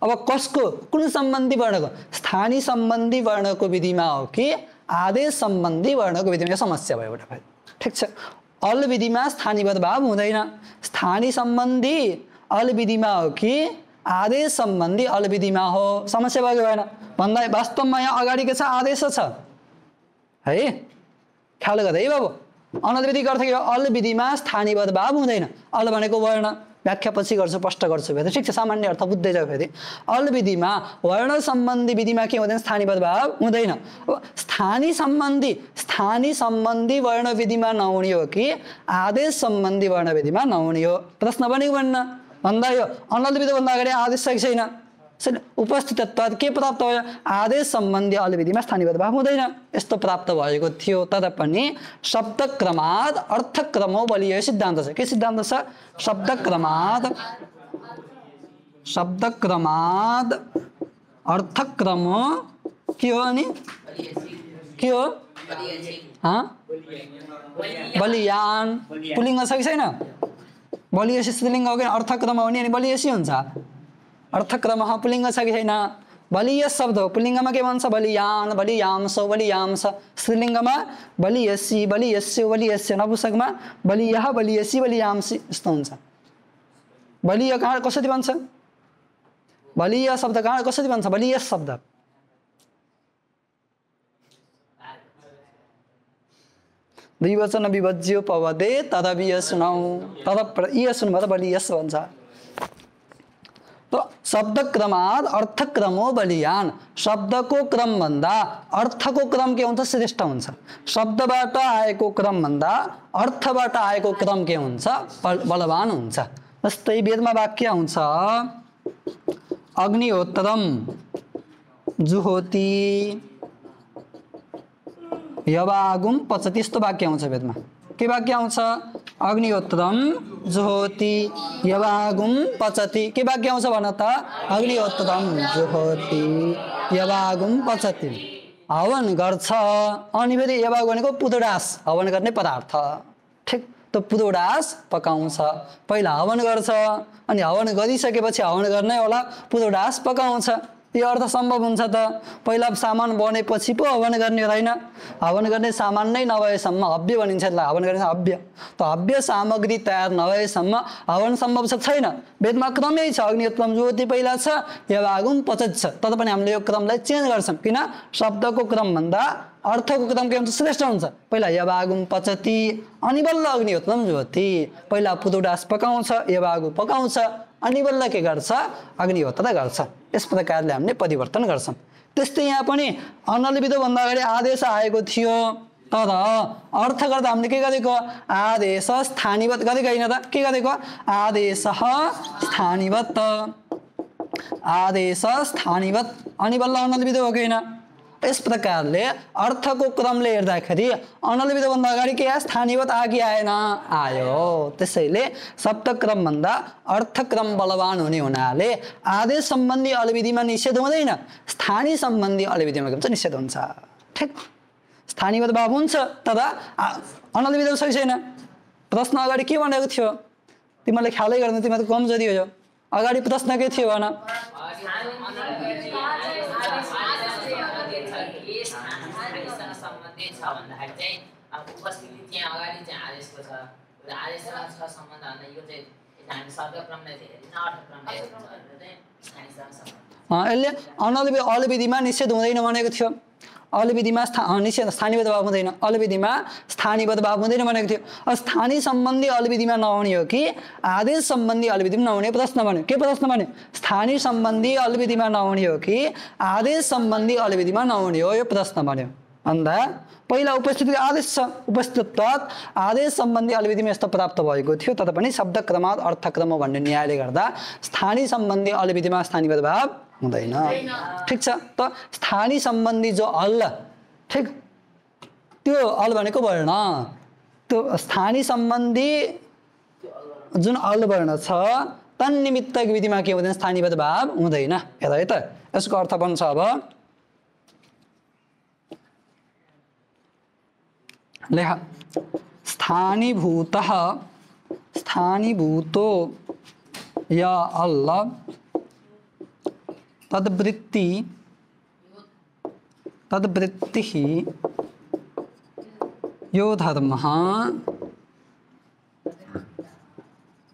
अब कसको कुन सम्बन्धी वर्णको स्थानीय सम्बन्धी वर्णको विधिमा हो कि आदेश सम्बन्धी वर्णको विधिमा समस्या भयो एउटा भाइ ठिक छ। अल विधिमा स्थानीयवाद भाव हुँदैन स्थानीय सम्बन्धी अल विधिमा हो कि आदेश सम्बन्धी अल विधिमा हो समस्या भएको भएन भन्दा वास्तवमा यहाँ अगाडि के छ आदेश छ है ख्याल गर्दै है बाबु अनल विधि अर्थ के हो अल विधिमा स्थानीयवाद भाव हुँदैन अल भनेको वर्ण व्याख्या पछि गर्छु स्पष्ट गर्छु फेरि ठिक छ सामान्य अर्थ बुझ्दै जाऊ फेरि अल विधिमा वर्ण सम्बन्धी विधिमा के हुँदैन स्थानीयवाद भाव हुँदैन स्थानीय सम्बन्धी वर्ण विधिमा नहुने हो कि आदेश सम्बन्धी वर्ण विधिमा नहुने हो प्रश्न पनि भन्न भन्दा यो अनल विधि भन्दा अगाडि आदेश छैन उपस्थितत्वाद के प्राप्त भयो आदेश सम्बन्धी अल विधिमा स्थानीयवाद भाव हुँदैन यस्तो प्राप्त भएको थियो तर पनि शब्दक्रमाद अर्थक्रमो बलियो सिद्धान्त छ के सिद्धान्त छ शब्दक्रमाद अर्थक्रमो के हो अनि के हो बलियान पुलिङ्ग छ कि छैन बलियसी स्त्रीलिङ्ग हो कि अर्थक्रम हो नि अनि बलियसी हुन्छ अर्थक्रम पुल्लिङ्ग छ कि छैन बलिय शब्द हो पुल्लिङ्गमा के भन्छ बलियान बलियामसो बलियामस स्त्रीलिङ्गमा बलियसी बलियस्यो बलियस्य नपुंसकमा बलियः बलियसी बलियामसी यस्तो हुन्छ बलिय कहाँ कसरी भन्छ बलिय शब्द कहाँ कसरी भन्छ बलिय शब्द द्विवचन विभज्यो पवदे तदविय सुनौ तद इय सुनभर बलियस भन्छ तो शब्द क्रमात् अर्थक्रमो बलियान शब्दको क्रम भन्दा अर्थको क्रम के हुन्छ श्रेष्ठ हुन्छ शब्दबाट आएको क्रम भन्दा अर्थबाट आएको क्रम के हुन्छ बलवान हुन्छ जस्तै वेदमा वाक्य हुन्छ अग्निहोत्रम जुहोति यवागुम पचति यस्तो वाक्य आउँछ वेदमा के वाक्य आउँछ अग्निहोत्रम जुहोति यवागुम पचति के वाक्य आउँछ भन त अग्निहोत्रम जुहोति यवागुम पचति हवन गर्छ अनि फेरि यवाग भनेको पुतोडास हवन गर्ने पदार्थ ठिक त पुतोडास पकाउँछ पहिला हवन गर्छ अनि हवन गरिसकेपछि हवन गर्ने होला पुतोडास पकाउँछ यो अर्थ सम्भव हुन्छ त पहिला सामान बनेपछि पो हवन गर्ने होइन हवन गर्ने सामान नै नभएसम्म हव्य भनिन्छ त्यसलाई हवन गर्ने हव्य त हव्य सामग्री तयार नभएसम्म हवन सम्भव छैन वेदमा क्रमै छ अग्निहोत्रम ज्योति पहिला छ यवागुम पचत छ तर पनि हामीले यो क्रमलाई चेन्ज गर्छौं किन शब्दको क्रम भन्दा अर्थको क्रम के हुन्छ श्रेष्ठ हुन्छ पहिला यवागुम पचति अनि बल्ल अग्निहोत्रम ज्योति पहिला पुतोडास पकाउँछ यवागु पकाउँछ अनि बल्ल के गर्छ अग्निहोत्र गर्छ यस प्रकारले हामीले परिवर्तन गर्छौं त्यस्तै यहाँ पनि अनलविदो भन्दा अगाडि आदेश आएको थियो तर अर्थ गर्दा हामीले के गरेको आदेश स्थानीवत गरेको हैन त के गरेको आदेश स्थानीवत अनि बल्ल अनलविदो हो कि हैन यस प्रकारले अर्थको क्रमले हेर्दाखेरि अनलविदो भन्दा अगाडि के स्थानीवत आगि आएन आयो त्यसैले शब्द क्रम भन्दा अर्थक्रम बलवान हुने हुनाले आदेश सम्बन्धी अलविधिमा निषेध हुँदैन स्थानीय सम्बन्धी अलविधिमा के हुन्छ निषेध हुन्छ ठीक स्थानीवत भाव हुन्छ तर अनलविदो छ छैन प्रश्न अगाडि के भनेको थियो तिमीले ख्यालै गर्न तिमीको कमजोरी हो अगाडि प्रश्न के थियो भन उपस्थिति त्यहाँ अगाडि चाहिँ आदेशको छ आदेशसँग छ सम्बन्ध भन्दा यो चाहिँ हामी शब्दक्रमले अर्थक्रमले यसले अलविधिमा निषेध हुँदैन भनेको थियो अलविधिमा निषेध स्थानीयवत भाव हुँदैन अलविधिमा स्थानीयवत भाव हुँदैन भनेको थियो स्थानीय सम्बन्धी अलविधिमा नहुने हो कि आदेश सम्बन्धी अलविधिमा नहुने प्रश्न बन्यो के प्रश्न बन्यो स्थानीय सम्बन्धी अलविधिमा नहुने हो कि आदेश सम्बन्धी अलविधिमा नहुने हो यो प्रश्न बन्यो भन्दा पहिला उपस्थिति आदेश छ उपस्थितत्वात् आदेश सम्बन्धी अलविधिमा यस्तो प्राप्त भएको थियो तर पनि शब्द क्रमात् अर्थक्रम भन्ने न्यायले गर्दा स्थानीय सम्बन्धी अलविधिमा स्थानीयवत भाव हुँदैन ठीक छ त स्थानीय सम्बन्धी जो अल ठीक त्यो अल भनेको वर्ण त्यो स्थानीय सम्बन्धी जुन अल वर्ण छ तन्निमित्तक विधिमा के हुँदैन स्थानीयवत भाव हुँदैन हेर है त यसको अर्थ बन्छ अब लेख स्थानीभूतः स्थानीभूतो या अल्ल तद्वृत्तिः यो धर्मः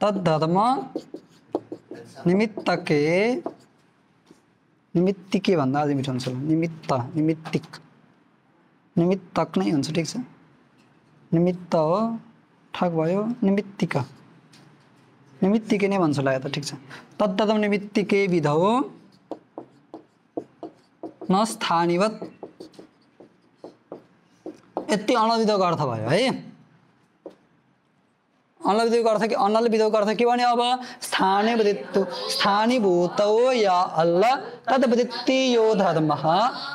तद्धर्म निमित्तके निमित्तिके भन्दा अलि मिठो हुन्छ निमित्तक नै हुन्छ ठीक छ निमित्त हो ठग भयो निमित्तिका निमित्तिके नै भन्छु लाग्यो त ठीक छ तद्धर्म निमित्तिके विधौ न स्थानीवत यति अनलविधको अर्थ भयो है अनलविधको अर्थ के भन्यो अब स्थानीभूतो या अल्ल तद्वृत्ति यो धर्मः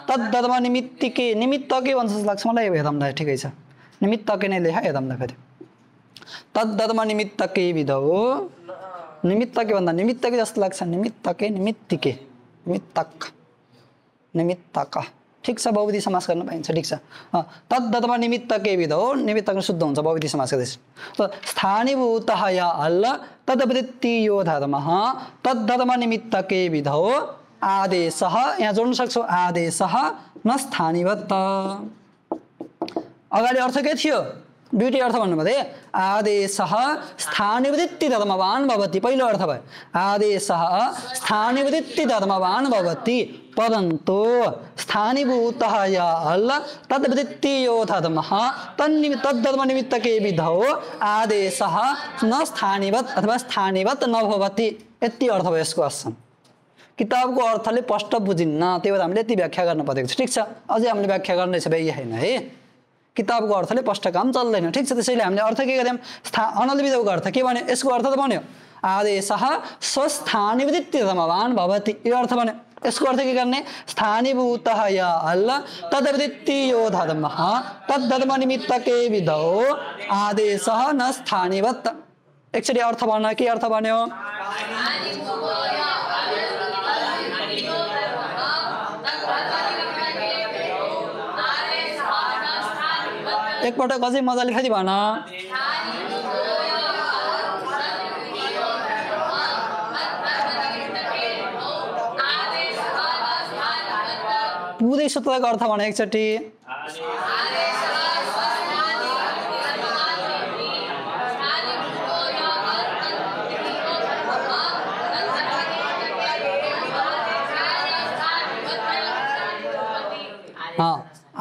तद्धर्म निमित्तिके निमित्त के भन्छ जस्तो लाग्छ मलाई हेरौँला ठिकै छ निमित्तके नै लेखा हेरौँला फेरि तद्धर्म निमित्तके विधौ निमित्तके भन्दा निमित्तके जस्तो लाग्छ निमित्तके निमित्तिके निमित्तक ठिक छ, बहुविधि समास गर्न पाइन्छ। ठिक छ, तद्दतमा निमित्तके विधौ, निमित्त शुद्ध हुन्छ बहुविधि समासको देश। स्थानीभूतः या अल्ल तद्वृत्ति यो धर्मः तद्दतमा निमित्तके विधौ आदेशः, यहाँ जोड्न सक्छौ आदेशः न स्थानीवत्। अगाडि अर्थ के थियो? दुईटै अर्थ भन्नुभयो। आदेशः स्थानीवृत्ति धर्मवान भवति, पहिलो अर्थ भयो। आदेशः स्थानीवृत्ति धर्मवान भवति परन्तु स्थानीभूतः या अल्ल तद्वृत्ति यो धर्मः तद्धर्म निमित्तके विधौ आदेशः न स्थानीवत् अथवा स्थानीवत् न भवति। यति अर्थ भयो यसको असम। किताबको अर्थले स्पष्ट बुझिन्न, त्यही भएर हामीले यति व्याख्या गर्न परेको छ। ठिक छ, अझै हामीले व्याख्या गर्दैछ भाइ, होइन है, किताबको अर्थले स्पष्ट काम चल्दैन। ठिक छ, त्यसैले हामीले अर्थ के गर्यौँ? अनलविधको अर्थ के भन्यो? यसको अर्थ त भन्यो आदेशः स्वस्थानीवृत्ति धर्मवान भवति, यो अर्थ भन्यो। यसको अर्थ के गर्ने? स्थानीभूतः या अल्ल तद्वृत्ति यो धर्मः तद्धर्म निमित्तके विधौ आदेशः न स्थानीवत्। एकचोटि अर्थ भन्न, के अर्थ भन्यो? एकपटक अझै मजाले फेरि भन। पुरै सूत्रको अर्थ भन एकचोटि।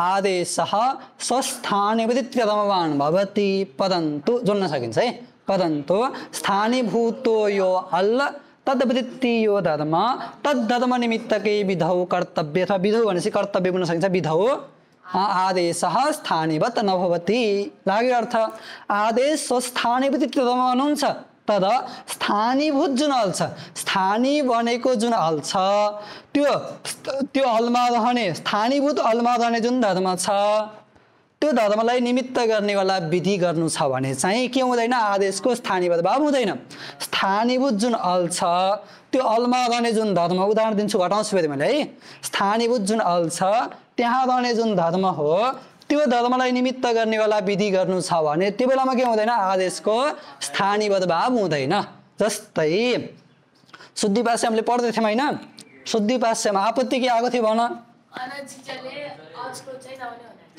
आदेशः स्वस्थानीवृत्ति धर्मवान भवति परन्तु, जोड्न सकिन्छ है, परन्तु स्थानीभूतो यो अल्ल तद्वृत्ति यो धर्म तद्धर्म निमित्तके विधौ कर्तव्य, अथवा विधौ भनेपछि कर्तव्य बुझ्न सकिन्छ, विधौ आदेशः स्थानीवत् न भवति। लाग्यो अर्थ? आदेश स्वस्थानीवृत्ति धर्मवान हुन्छ, तर स्थानीभूत जुन हल छ, स्थानीय बनेको जुन हल छ, त्यो हलमा रहने, स्थानीभूत हलमा रहने जुन धर्म छ, त्यो धर्मलाई निमित्त गर्नेवाला विधि गर्नु छ भने चाहिँ के हुँदैन? आदेशको स्थानीयवाद भाव हुँदैन। स्थानीभूत जुन हल छ, त्यो हलमा रहने जुन धर्म, उदाहरण दिन्छु, घटाउँछु फेरि मैले है, स्थानीभूत जुन हल छ त्यहाँ रहने जुन धर्म हो, त्यो धर्मलाई निमित्त गर्नेवाला विधि गर्नु छ भने त्यो बेलामा के हुँदैन? आदेशको स्थानीयवाद भाव हुँदैन। जस्तै शुद्धि भाष्य हामीले पढ्दै थियौँ होइन, शुद्धि भाष्यमा आपत्ति के आएको थियो भन?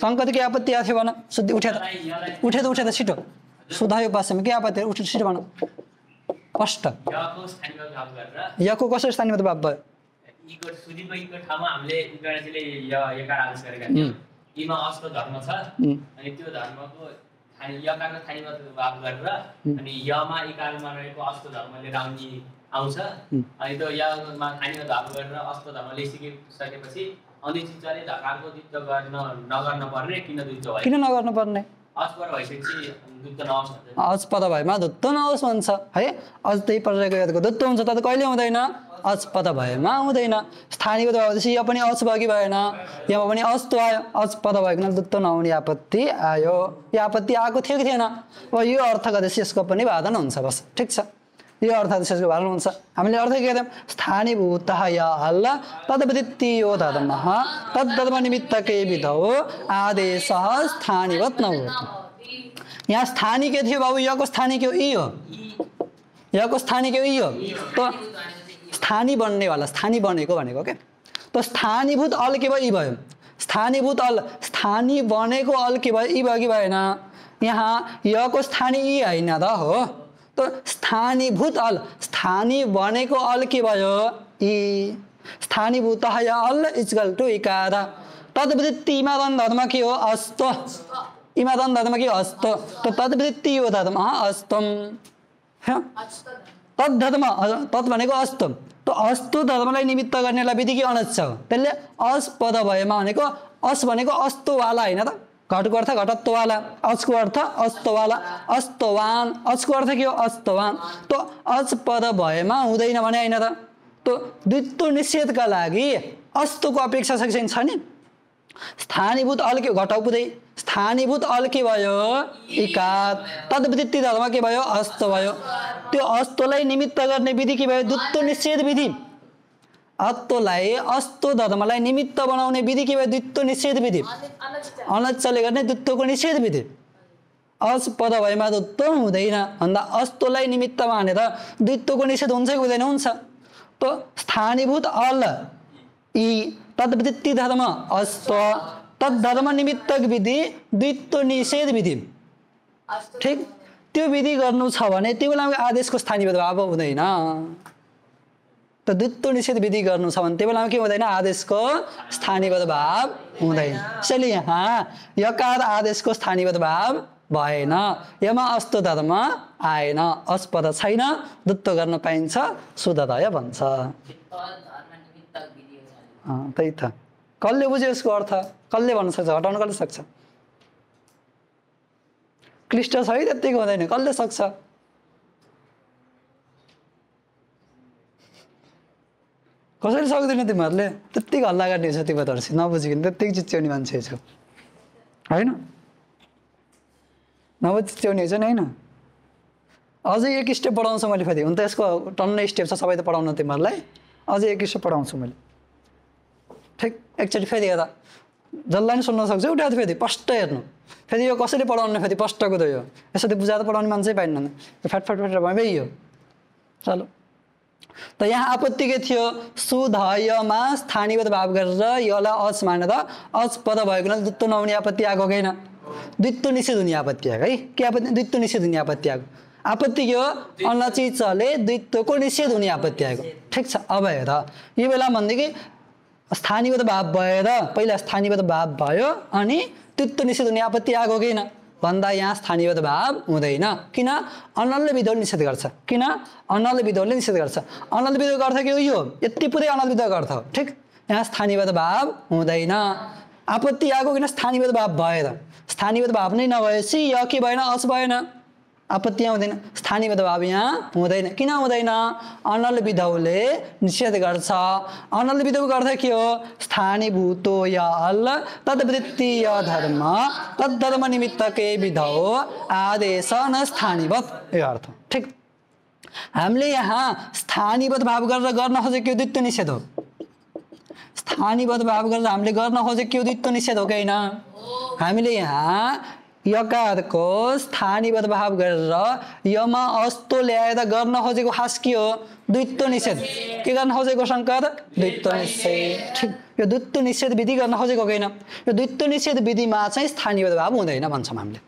सङ्कट के आपत्ति आएको थियो भन? शुद्धि उठे त छिटो। सुधायो भाष्यमा के आपत्ति? उठ छिटो भन, स्पष्ट। यको कसरी स्थानीयवाद भाव भयो? यीमा असको धर्म छ अनि त्यो धर्मको यकारको स्थानीयवाद भाव गरेर अनि यमा इकारमा रहेको असको धर्म लिएर आउँछ अनि त्यो यमा स्थानीयवाद भाव गरेर असको धर्म ल्याइसकेपछि अन्य चिजले धकारको द्वित्व नगर्न पर्ने। किन नगर्नु पर्ने? असपद भइसकेपछि द्वित्व नहोस् भन्छ। असपद भएमा द्वित्व नहोस् भन्छ है। अझ त्यही परेको यादको द्वित्व हुन्छ, तर कहिले हुँदैन? असपद भएमा हुँदैन। स्थानीयवाद भएपछि यो पनि अस भयो कि भएन? यहाँ पनि अस्तो आयो, असपद भएको द्वित्व नहुने आपत्ति आयो। यो आपत्ति आएको थियो कि थिएन? अब यो अर्थ गर्दैछ यसको पनि वादन हुन्छ। बस ठिक छ, यो अर्थ यसको वादन हुन्छ। हामीले अर्थ के गर्यौँ? स्थानीभूतः या अल्ल तद्वृत्ति यो धर्मः तद्धर्म निमित्तके विधौ आदेशः स्थानीवत् न भवति। यहाँ स्थानीय के थियो बाबु? यको स्थानीय के हो? ई हो। यको स्थानीय के हो? ई हो। तो स्थानीय बन्नेवाला, स्थानीय बनेको भनेको के त स्थानीभूत अल के भयो? ई भयो। स्थानीभूत अल, स्थानीय बनेको अल के भयो? ई भयो कि भएन? यहाँ यको स्थानीय ई होइन त हो। तो स्थानीभूत अल, स्थानीय बनेको अल के भयो? ई। स्थानीभूतः या अल इक्वल टु इकार। तद्वृत्ति इमादन धर्म के हो? अस्त। इमादन धर्म के अस्त। तो तद्वृत्ति यो धर्म अस्तम। तद्धर्म, तत् भनेको अस्त। तो अस्त धर्मलाई निमित्त गर्नेलाई विधि के अनुच्च हो। त्यसले अस्पद भएमा भनेको अस भनेको अस्तवाला होइन त? घटको अर्थ घटत्ववाला, अस्को अर्थ अस्तवाला, अस्तवान, अस्को अर्थ के हो? अस्तवान। तो अस्पद भएमा हुँदैन भने होइन त? तो द्वित्व निषेधका लागि अस्तको अपेक्षा छ नि? स्थानीभूत अल के घटाउपुदै स्थानीभूत अल के भयो? इकार। तद्वृत्ति धर्म के भयो? अस्त भयो। त्यो अस्तलाई निमित्त गर्ने विधि के भयो? द्वित्व निषेध विधि। अत्वलाई अस्तो धर्मलाई निमित्त बनाउने विधि के भयो द्वित्व निषेध विधि अनच्चले गर्ने द्वित्वको निषेध विधि अस पद भएमा द्वित्व हुँदैन भन्दा अस्तोलाई निमित्त मानेर द्वित्वको निषेध हुन्छ कि हुँदैन हुन्छ त स्थानीभूत अल ई तद्वृत्ति धर्म अस्त तद्धर्म निमित्तक विधि द्वित्व निषेध विधि ठीक त्यो विधि गर्नु छ भने त्यो बेलामा आदेशको स्थानीय भाव हुँदैन त द्वित्व निषेध विधि गर्नु छ भने त्यो बेलामा के हुँदैन आदेशको स्थानीय भाव हुँदैन त्यसैले यहाँ यकार आदेशको स्थानीय भाव भएन यमा अस्तो धर्म आएन अस्पद छैन द्वित्व गर्न पाइन्छ शुद्धतय भन्छ त्यही त कसले बुझ्यो यसको अर्थ कसले भन्न सक्छ हटाउन कसले सक्छ क्लिष्ट छ है त्यतिको हुँदैन कसले सक्छ कसैले सक्दैन तिमीहरूले त्यतिको हल्ला गर्ने छ तिमीहरू नबुझिकन त्यतिकै चिच्याउने मान्छे छ होइन नबुझ्च्याउने छ नि होइन अझै एक स्टेप पढाउँछु मैले फेरि हुन त यसको टन्नै स्टेप छ सबै त पढाउन तिमीहरूलाई अझै एक स्टेप पढाउँछु मैले ठिक एकचोटि फेरि हेर जसलाई नि सुन्न सक्छ उठा फेरि स्पष्ट हेर्नु फेरि यो कसरी पढाउनु फेरि स्पष्टको त यो यसो त बुझाएर पढाउने मान्छे पाइन्न फ्याट भए यो चलो त यहाँ आपत्ति के थियो सुधयमा स्थानीय भाव गरेर यसलाई अच मानेर अच पद भएको द्वित्व नहुने आपत्ति आएको होइन द्वित्व निषेध हुने आपत्ति आएको है के आपत्ति द्वित्व निषेध हुने आपत्ति आएको आपत्ति के हो अनचिचले द्वित्वको निषेध हुने आपत्ति आएको ठिक छ अब हेर यो बेला भनेदेखि स्थानीय भाव भएर पहिला स्थानीय भाव भयो अनि द्वित्व निषेध हुने आपत्ति आएको किन भन्दा यहाँ स्थानीय भाव हुँदैन किन अनल विधोले निषेध गर्छ किन अनल विधोले निषेध गर्छ अनल विधोको अर्थ के हो यो यति पुरै अनल विधोको अर्थ हो ठिक यहाँ स्थानीय भाव हुँदैन आपत्ति आएको किन स्थानीय भाव भएर स्थानीय भाव नै नभएपछि यो के भएन अस भएन आपत्ति आउँदैन स्थानीय भाव यहाँ हुँदैन किन हुँदैन अनल विधौले निषेध गर्छ अनल विधौको अर्थ के हो स्थानीभूतो या अल तद्वृत्तीय धर्म तद्धर्म निमित्तके विधौ आदेश न स्थानीवत यो अर्थ ठिक हामीले यहाँ स्थानीवत भाव गरेर गर्न खोजेको द्वित्व निषेध हो स्थानीवत भाव गरेर हामीले गर्न खोजेको द्वित्व निषेध हो कि होइन हामीले यहाँ यकारको स्थानीय भाव गरेर यमा अस्तो ल्याएर गर्न खोजेको खास के हो द्वित्व निषेध के गर्न खोजेको शङ्कर द्वित्व निषेध ठिक यो द्वित्व निषेध विधि गर्न खोजेको होइन यो द्वित्व निषेध विधिमा चाहिँ स्थानीय भाव हुँदैन भन्छौँ हामीले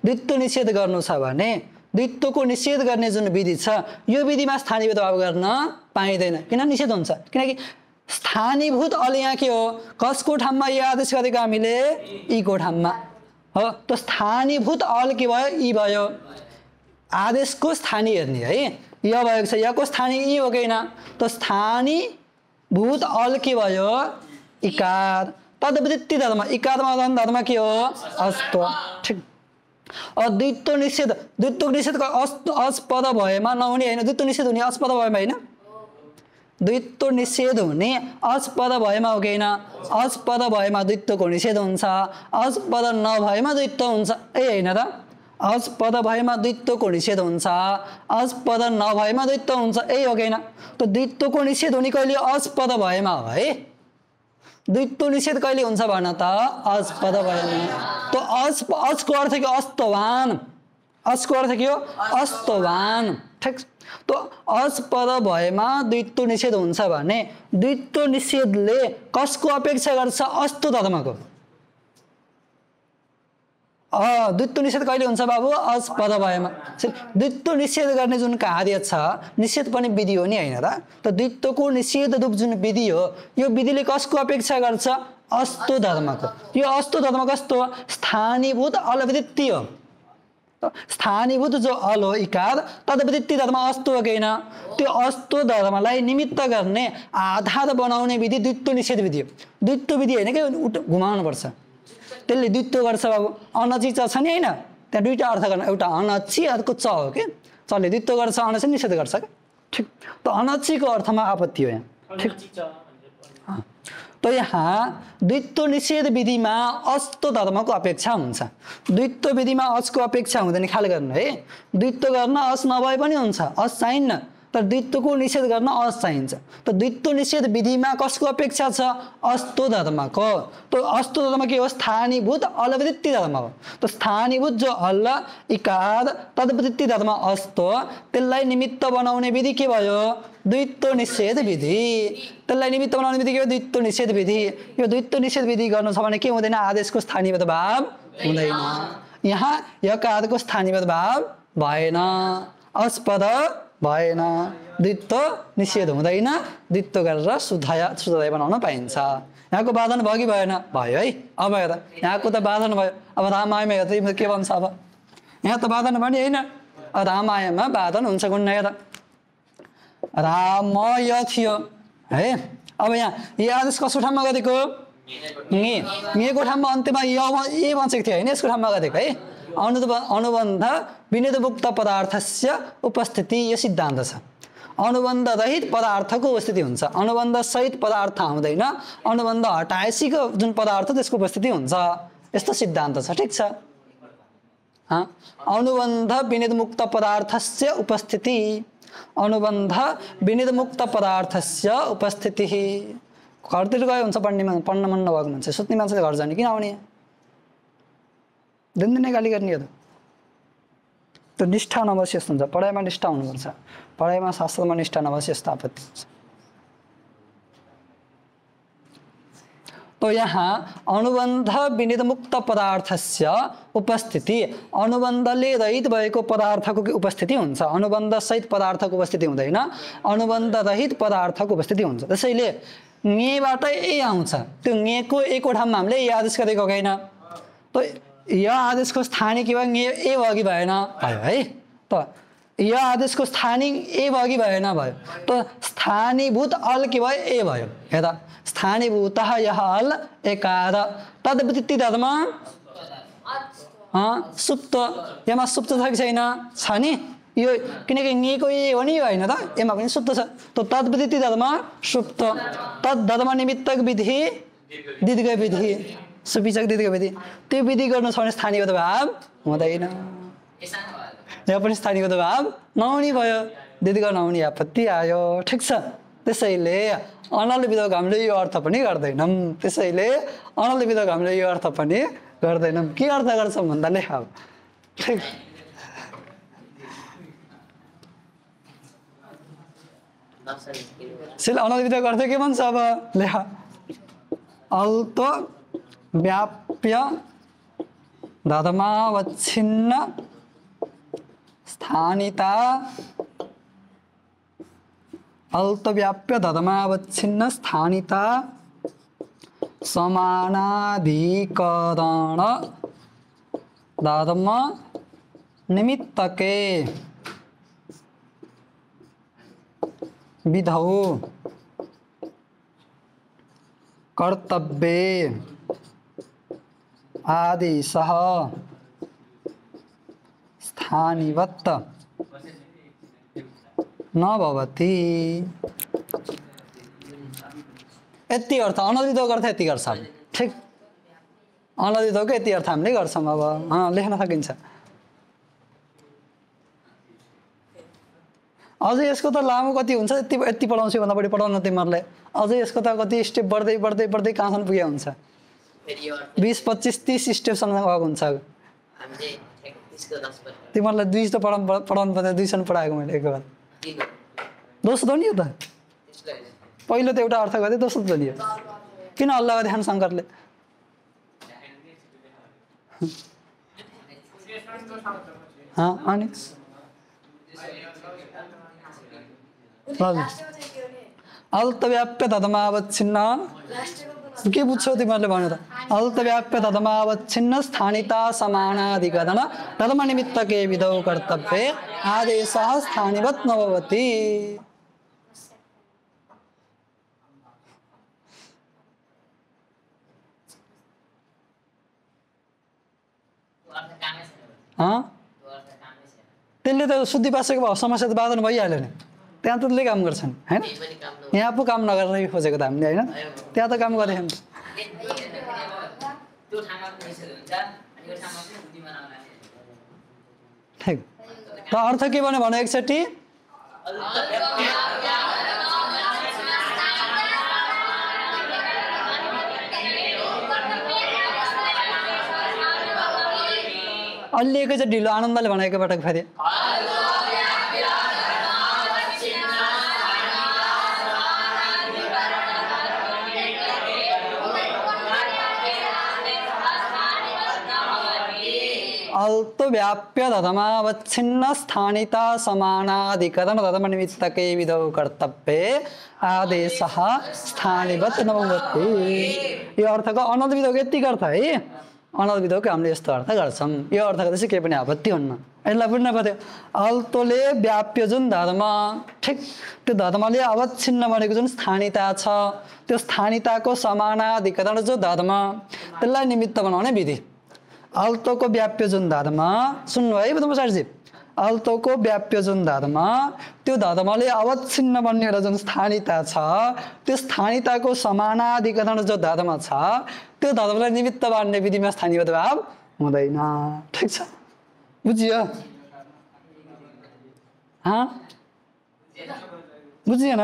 द्वित्व निषेध गर्नु छ भने द्वित्वको निषेध गर्ने जुन विधि छ यो विधिमा स्थानीय भाव गर्न पाइँदैन किन निषेध हुन्छ किनकि स्थानीभूत अल यहाँ के हो कसको ठाउँमा यो आदेश गरेको हामीले यीको ठाउँमा हो त स्थानीभूत अल के भयो यी भयो आदेशको स्थानीय हेर्ने है यो भएको छ यको स्थानीय यी हो कि होइन त स्थानीभूत अल के भयो इकार तद्वृत्ति धर्म इकारमा धर्म के हो अस्त ठिक द्वित्व निषेधको अस्पद भएमा नहुने होइन द्वित्व निषेध हुने अस्पद भएमा होइन द्वित्व निषेध हुने अस्पद भएमा हो कि होइन अस्पद भएमा द्वित्वको निषेध हुन्छ अस्पद नभएमा द्वित्व हुन्छ ए होइन र अस्पद भएमा द्वित्वको निषेध हुन्छ अस्पद नभएमा द्वित्व हुन्छ ए हो कि होइन त द्वित्वको निषेध हुने कहिले अस्पद भएमा हो है द्वित्व निषेध कहिले हुन्छ भन त अस्पद भएमा त अस्को अर्थ के अस्तवान अस्को अर्थ के हो अस्तवान ठिक त अस्पद भएमा द्वित्व निषेध हुन्छ भने द्वित्व निषेधले कसको अपेक्षा गर्छ अस्तो धर्मको द्वित्व निषेध कहिले हुन्छ बाबु अस्पद भएमा द्वित्व निषेध गर्ने जुन कार्य छ निषेध पनि विधि हो नि होइन र त द्वित्वको निषेध रूप जुन विधि हो यो विधिले कसको अपेक्षा गर्छ अस्तो धर्मको यो अस्तो धर्म कस्तो स्थानीभूत अलवृत्ति हो स्थानीभूत जो अल हो इकार तद्वृत्ति धर्म अस्तो हो कि होइन त्यो अस्तो धर्मलाई निमित्त गर्ने आधार बनाउने विधि द्वित्व निषेध विधि हो द्वित्व विधि होइन कि घुमाउनुपर्छ त्यसले द्वित्व गर्छ बाबु अनची च छ नि होइन त्यहाँ दुईवटा अर्थ गर्न एउटा अनची अर्को च हो कि चले द्वित्व गर्छ अनची निषेध गर्छ क्या ठिक त अनचीको अर्थमा आपत्ति हो यहाँ ठिक त यहाँ द्वित्व निषेध विधिमा अस्तो धर्मको अपेक्षा हुन्छ द्वित्व विधिमा असको अपेक्षा हुँदैन ख्याल गर्नु है द्वित्व गर्न अस नभए पनि हुन्छ अस चाहिन्न तर द्वित्वको निषेध गर्न अस चाहिन्छ। त द्वित्व निषेध विधिमा कसको अपेक्षा छ? अस्तो धर्मको। त अस्तो धर्म के हो? स्थानीभूत अलवृत्ति धर्म हो। त स्थानीभूत जो अल्ल इकार तद्वृत्ति धर्म अस्तो, त्यसलाई निमित्त बनाउने विधि के भयो? द्वित्व निषेध विधि। त्यसलाई निमित्त बनाउने विधि के हो? द्वित्व निषेध विधि। यो द्वित्व निषेध विधि गर्नु छ भने के हुँदैन? आदेशको स्थानीयवाद भाव हुँदैन। यहाँ यकारको स्थानीयवाद भाव भएन, अस्पद भएन, द्वित्व निषेध हुँदैन। द्वित्व गरेर शुद्धय बनाउन पाइन्छ। यहाँको बाधन भयो कि भएन? भयो है। अब हेर यहाँको त बाधन भयो। अब रामायणमा हेर्दा के भन्छ? अब यहाँ त बाधन भयो नि होइन? रामायणमा बाधन हुन्छ कुन हेर? रामय थियो है। अब यहाँ यो आदेश कसको ठाउँमा गरेको? ङेको ठाउँमा अन्त्यमा ए बचेको थियो होइन? यसको ठाउँमा गरेको है। अनुबन्ध विनिर्मुक्त पदार्थस्य उपस्थिति, यो सिद्धान्त छ। अनुबन्ध रहित पदार्थको उपस्थिति हुन्छ। अनुबन्ध सहित पदार्थ आउँदैन। अनुबन्ध हटाएसीको जुन पदार्थ त्यसको उपस्थिति हुन्छ। यस्तो सिद्धान्त छ। ठिक छ। अनुबन्ध विनिर्मुक्त पदार्थस्य उपस्थिति, अनुबन्ध विनिर्मुक्त पदार्थस्य उपस्थिति। घरतिर गयो हुन्छ पढ्न मन नभएको मान्छे, सुत्ने मान्छेले घर जाने किन आउने? दिनदिनै गाली गर्ने हो त। निष्ठा नबसी यस्तो हुन्छ। पढाइमा निष्ठा हुनुपर्छ। पढाइमा शास्त्रमा निष्ठा नबसी यस्तो आपत्ति हुन्छ। तो यहाँ अनुबन्ध विनिर्मुक्त पदार्थस्य उपस्थिति, अनुबन्धले रहित भएको पदार्थको उपस्थिति हुन्छ। अनुबन्ध सहित पदार्थको उपस्थिति हुँदैन। अनुबन्ध रहित पदार्थको उपस्थिति हुन्छ। त्यसैले ङेबाट ए आउँछ। त्यो ङेको एको ठाउँमा हामीले ए आदेश गरेको होइन। त यो आदेशको स्थानीय के भयो? ङे ए भयो कि भएन? भयो है। त यो आदेशको स्थानीय ए भयो कि भएन? भयो। त स्थानीभूत अल के भयो? ए भयो। हेर स्थानीभूत यह अल एकार तद्वृत्ति धर्म सुप्त। यसमा सुप्त छ कि छैन? छ नि। यो किनकि ङेको ए हो नि, यो होइन त? यसमा पनि सुप्त छ। त तद्वृत्ति धर्म सुप्त। तद् धर्म निमित्तक विधि दीर्घ विधि, सुपिचक दीर्घ विधि। त्यो विधि गर्नु छ भने स्थानीयवाद भाव हुँदैन। यहाँ पनि स्थानीयवाद भाव नहुने भयो। दीर्घ नहुने आपत्ति आयो। ठिक छ। त्यसैले अनलविधक हामीले यो अर्थ पनि गर्दैनौँ। त्यसैले अनलविधक हामीले यो अर्थ पनि गर्दैनौँ। के अर्थ गर्छौँ भन्दा लेखा हो। ठिक। सिल अनलविधक अर्थ के भन्छ? अब लेखा अल्तो व्याप्य धर्मावच्छिन्न स्थानिता, अल्तव्याप्य धर्मावच्छिन्न स्थानिता समानाधिकरण धर्म निमित्तके विधौ कर्तव्ये आदेशः स्थानिवत् न भवति। यति अर्थ अनदितको अर्थ यति गर्छ। ठिक। अनदितको यति अर्थ हामीले गर्छौँ। अब लेख्न सकिन्छ। अझै यसको त लामो कति हुन्छ? यति पढाउँछु भन्दा बढी पढाउन तिमीहरूलाई। अझै यसको त कति स्टेप बढ्दै बढ्दै बढ्दै कहाँसम्म पुगेको हुन्छ? 20, 25, 30 स्टेपसम्म गएको हुन्छ। तिमीहरूलाई 2 त पढाउनु पर्छ। 2 पढाएको मैले एक बार। दोस्रो नि हो त? पहिलो त एउटा अर्थ गर्दै दोस्रो त नि हो। किन अल्लाह ध्यान शङ्करले? अनि अल्तव्याप्य धर्मावच्छिन्न के बुझ्छौ तिमीहरूले भन्यो त? अल्तव्याप्य धर्मावच्छिन्न स्थानिता समानाधिकरण धर्म निमित्तके विधौ कर्तव्ये आदेशः स्थानिवत् न भवति। त्यसले त शुद्धि पासेको भयो, समस्या त बाधन भइहाल्यो नि। त्यहाँ त त्यसले काम गर्छन् होइन? यहाँ पो काम नगर्न खोजेको त हामीले होइन? त्यहाँ त काम गरेन। ठिक। त अर्थ के भन्यो भने एकचोटि अलि एकैचोटि ढिलो आनन्दले भनेको पटक फेरि अल्तो व्याप्य धर्मावच्छिन्न स्थानिता समानाधिकरण धर्म निमित्तके विधौ कर्तव्ये आदेशः स्थानिवत् नभवति। यो अर्थको अनन्त विधौको यतिको अर्थ है। अनन्त विधौको हामीले यस्तो अर्थ गर्छौँ। यो अर्थको चाहिँ केही पनि आपत्ति हुन्न। यसलाई बुझ्न पर्यो। अल्तोले व्याप्य जुन धर्म ठिक त्यो धर्मले अवच्छिन्न भनेको जुन स्थानिता छ त्यो स्थानिताको समानाधिकरण जो धर्म त्यसलाई निमित्त बनाउने विधि। अल्तोको व्याप्य जुन धर्म सुन्नु है बुद्धप्रसादजी अल्तोको व्याप्य जुन धर्म त्यो धर्मले अवच्छिन्न बन्ने एउटा जुन स्थानिता छ त्यो स्थानिताको समानाधिकरण जो धर्म छ त्यो धर्मलाई निमित्त बान्ने विधिमा स्थानीय भाव हुँदैन। ठिक छ बुझियो? बुझिएन?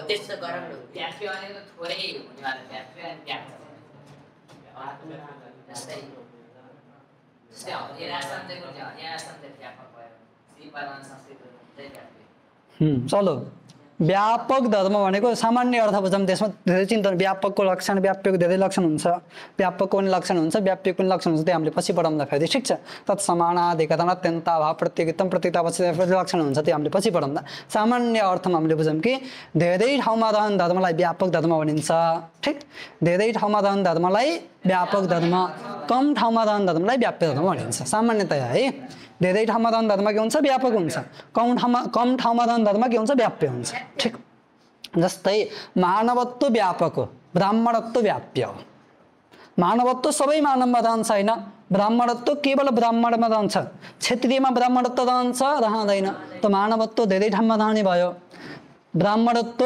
त्यस्तो गरम व्याप्य भनेको थोरै हुनेवाला व्याप्य अनि व्याप्त जस्तै हेरा सम्झेको यहाँ सम्झे व्यापक भयो श्रीपालन संस्कृत चाहिँ व्याप्य। चलो व्यापक धर्म भनेको सामान्य अर्थ बुझौँ। त्यसमा धेरै चिन्तन व्यापकको लक्षण व्याप्यको धेरै लक्षण हुन्छ व्यापकको पनि लक्षण हुन्छ व्याप्यको पनि लक्षण हुन्छ त्यो हामीले पछि पढाउँदाखेरि ठिक छ। तत् समानाधिकरण अत्यन्ताभाव प्रत्येकतम प्रत्येकतावश्यक लक्षण हुन्छ त्यो हामीले पछि पढाउँदा सामान्य अर्थमा हामीले बुझौँ कि धेरै ठाउँमा रहन धर्मलाई व्यापक धर्म भनिन्छ। ठिक धेरै ठाउँमा रहन धर्मलाई व्यापक धर्म कम ठाउँमा रहन धर्मलाई व्याप्य धर्म भनिन्छ सामान्यतया है। धेरै ठाउँमा रहन धर्म के हुन्छ व्यापक हुन्छ कम ठाउँमा रहन धर्म के हुन्छ व्याप्य हुन्छ। ठिक जस्तै मानवत्व व्यापक हो ब्राह्मणत्व व्याप्य हो। मानवत्व सबै मानवमा रहन्छ होइन ब्राह्मणत्व केवल ब्राह्मणमा रहन्छ क्षत्रियमा ब्राह्मणत्व रहन्छ रहँदैन त मानवत्व धेरै ठाउँमा रहने भयो। ब्राह्मणत्व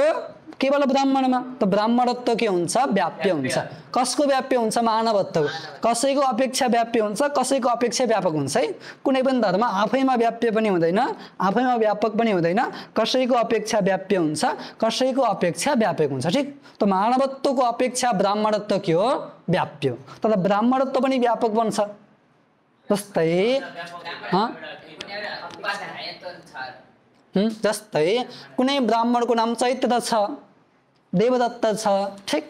केवल ब्राह्मणमा त ब्राह्मणत्व के हुन्छ व्याप्य हुन्छ। कसको व्याप्य हुन्छ मानवत्व कसैको अपेक्षा व्याप्य हुन्छ कसैको अपेक्षा व्यापक हुन्छ है। कुनै पनि धर्म आफैमा व्याप्य पनि हुँदैन आफैमा व्यापक पनि हुँदैन कसैको अपेक्षा व्याप्य हुन्छ कसैको अपेक्षा व्यापक हुन्छ। ठिक त मानवत्वको अपेक्षा ब्राह्मणत्व के हो व्याप्य तर ब्राह्मणत्व पनि व्यापक बन्छ। जस्तै जस्तै कुनै ब्राह्मणको नाम चैत्र छ देवदत्त छ। ठिक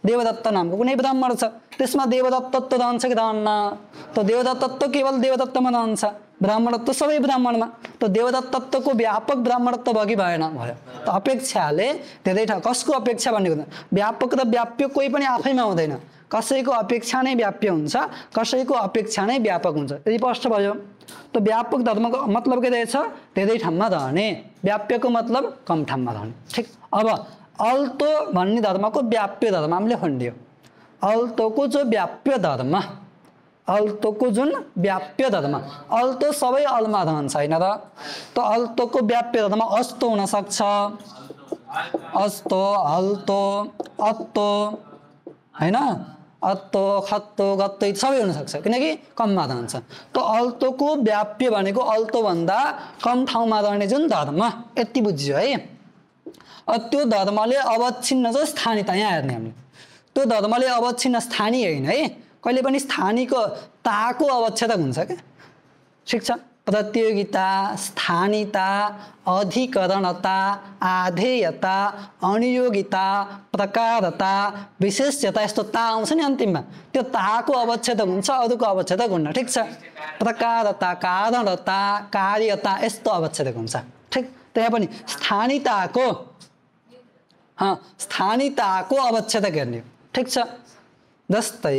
देवदत्त नामको कुनै ब्राह्मण छ त्यसमा देवदत्तत्व रहन्छ कि रहन्न त देवदत्तत्व केवल देवदत्तमा रहन्छ ब्राह्मणत्व सबै ब्राह्मणमा त देवदत्तत्वको व्यापक ब्राह्मणत्व भयो कि भएन भयो त अपेक्षाले धेरै ठाउँ कसको अपेक्षा भनेको व्यापक र व्याप्य कोही पनि आफैमा हुँदैन कसैको अपेक्षा नै व्याप्य हुन्छ कसैको अपेक्षा नै व्यापक हुन्छ। यदि स्पष्ट भयो त व्यापक धर्मको मतलब के रहेछ धेरै ठाउँमा रहने व्याप्यको मतलब कम ठाउँमा रहने। ठिक अब अल्तो भन्ने धर्मको व्याप्य धर्म हामीले खण्डियो। अल्तोको जो व्याप्य धर्म अल्तोको जुन व्याप्य धर्म अल्तो सबै अलमा रहन्छ होइन र त अल्तोको व्याप्य धर्म अस्तो हुन सक्छ अस्तो अल्तो अत्तो होइन अत्तो खत्तो गत्तो सबै हुनसक्छ किनकि कममा रहन्छ। त अल्तोको व्याप्य भनेको अल्तो भन्दा कम ठाउँमा रहने जुन धर्म यति बुझ्यो है। त्यो धर्मले अवच्छिन्न जो स्थानीयता यहाँ हेर्ने हामीले त्यो धर्मले अवच्छिन्न स्थानीय होइन है कहिले पनि स्थानीयको ताको अवच्छेदक हुन्छ क्या। ठिक छ प्रतियोगिता स्थानीयता अधिकरणता आधेयता अनियोगिता प्रकारता विशेषता यस्तो ता आउँछ नि अन्तिममा त्यो ताको अवच्छेदक हुन्छ अरूको अवच्छेदक हुन्न। ठिक छ प्रकारता कारणता कार्यता यस्तो अवच्छेदक हुन्छ। ठिक त्यहाँ पनि स्थानीयताको अवच्छेदक हेर्ने। ठिक छ जस्तै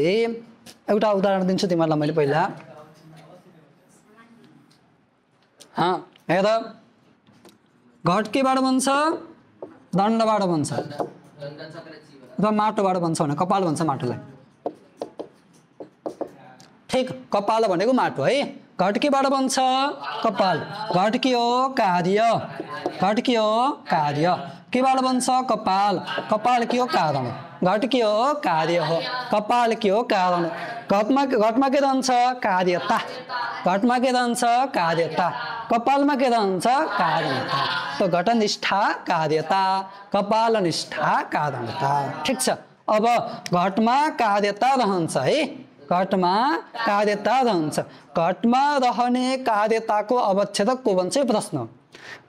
एउटा उदाहरण दिन्छु तिमीहरूलाई मैले पहिला हेर घटकेबाट बन्छ दण्डबाट बन्छ र माटोबाट बन्छ भने कपाल भन्छ माटोलाई। ठिक कपाल भनेको माटो है घटकेबाट बन्छ कपाल घटके हो कार्य केबाट बन्छ कपाल कपाल के हो कारण घट के हो कार्य हो, कपाल के हो कारण। घटमा के रहन्छ कार्यता, घटमा के रहन्छ कार्यता, कपालमा के रहन्छ कारणता। तो घटनिष्ठा कार्यता, कपालनिष्ठा कारणता। ठिक छ। अब घटमा कार्यता रहन्छ है, घटमा कार्यता रहन्छ। घटमा रहने कार्यताको अवच्छेदक को भन्छ प्रश्न।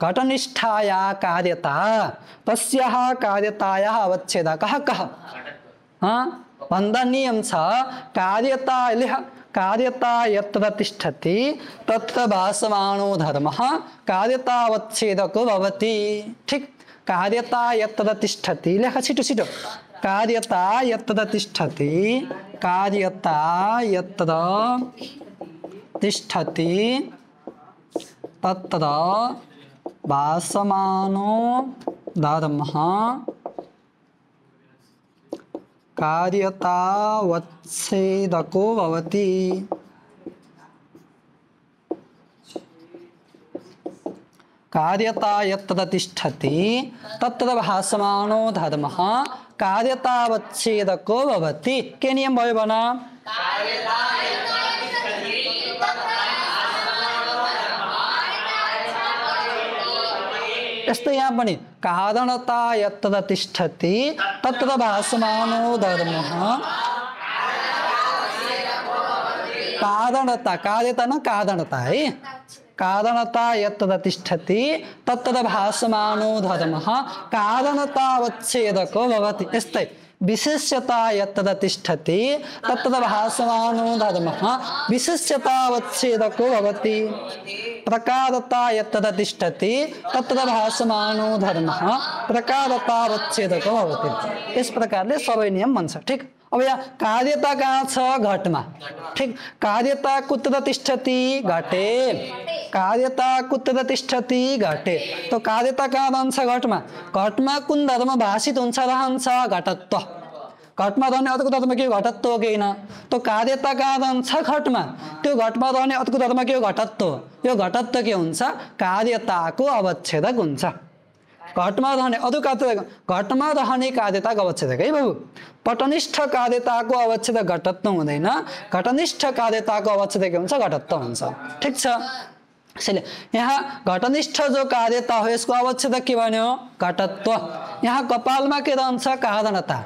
घटनिष्ठाया कार्यता तस्याः कार्यतायाः अवच्छेदकः कः भन्दा नियम छ। कार्यता यत्र तिष्ठति तत्र भासमानो धर्मः कार्यतावच्छेदको भवति। ठीक। कार्यता यत्र तिष्ठति, लेख छिटो छिटो। कार्यता यत्र तिष्ठति, कार्यता यत्र तिष्ठति तत्र भासमानो धर्मः कार्यतावच्छेदको भवति। कार्यता यत्र तिष्ठति तत्र भासमानो धर्मः कार्यतावच्छेदको भवति। के नियम भयो भन? यस्तो यहाँ पनि कारणता यत्र तिष्ठति तत्र भासमानो धर्मः। कारणता, कार्यता न कारणता है। कारणता यत्र तिष्ठति तत्र भासमानो धर्मः कारणतावच्छेदको भवति। यस्तै विशेष्यता यत्र तिष्ठति तत्र भासमानो धर्मः विशेष्यतावच्छेदको भवति। प्रकारता यत्र तिष्ठति तत्र भासमानो धर्मः प्रकारतावच्छेदको भवति। इस प्रकारले सबै नियम भन्छ। ठीक। अब यहाँ कार्यता कहाँ छ? घटमा। ठीक। कार्यता कुत्र तिष्ठति? घटे। कार्यता कुत्र तिष्ठति? घटे। तो कार्यता कहाँ रहन्छ? घटमा। घटमा कुन धर्म भाषित हुन्छ? रहन्छ घटत्व। घटमा रहने अर्को धर्म के हो? घटत्व हो कि होइन? तो कार्यता कहाँ रहन्छ? घटमा। त्यो घटमा रहने अर्को धर्म के हो? घटत्व। यो घटत्व के हुन्छ? कार्यताको अवच्छेदक हुन्छ। घटमा रहने घटमा रहने कार्यताको अवच्छेदक है बाबु। पटनिष्ठ कार्यताको अवच्छेदक घटत्व हुँदैन, घटनिष्ठ कार्यताको अवच्छेदक हुन्छ घटत्व हुन्छ। ठीक छ। यसैले यहाँ घटनिष्ठ जो कार्यता हो यसको अवच्छेदक के भन्यो? घटत्व। यहाँ कपालमा के रहन्छ? कारणता।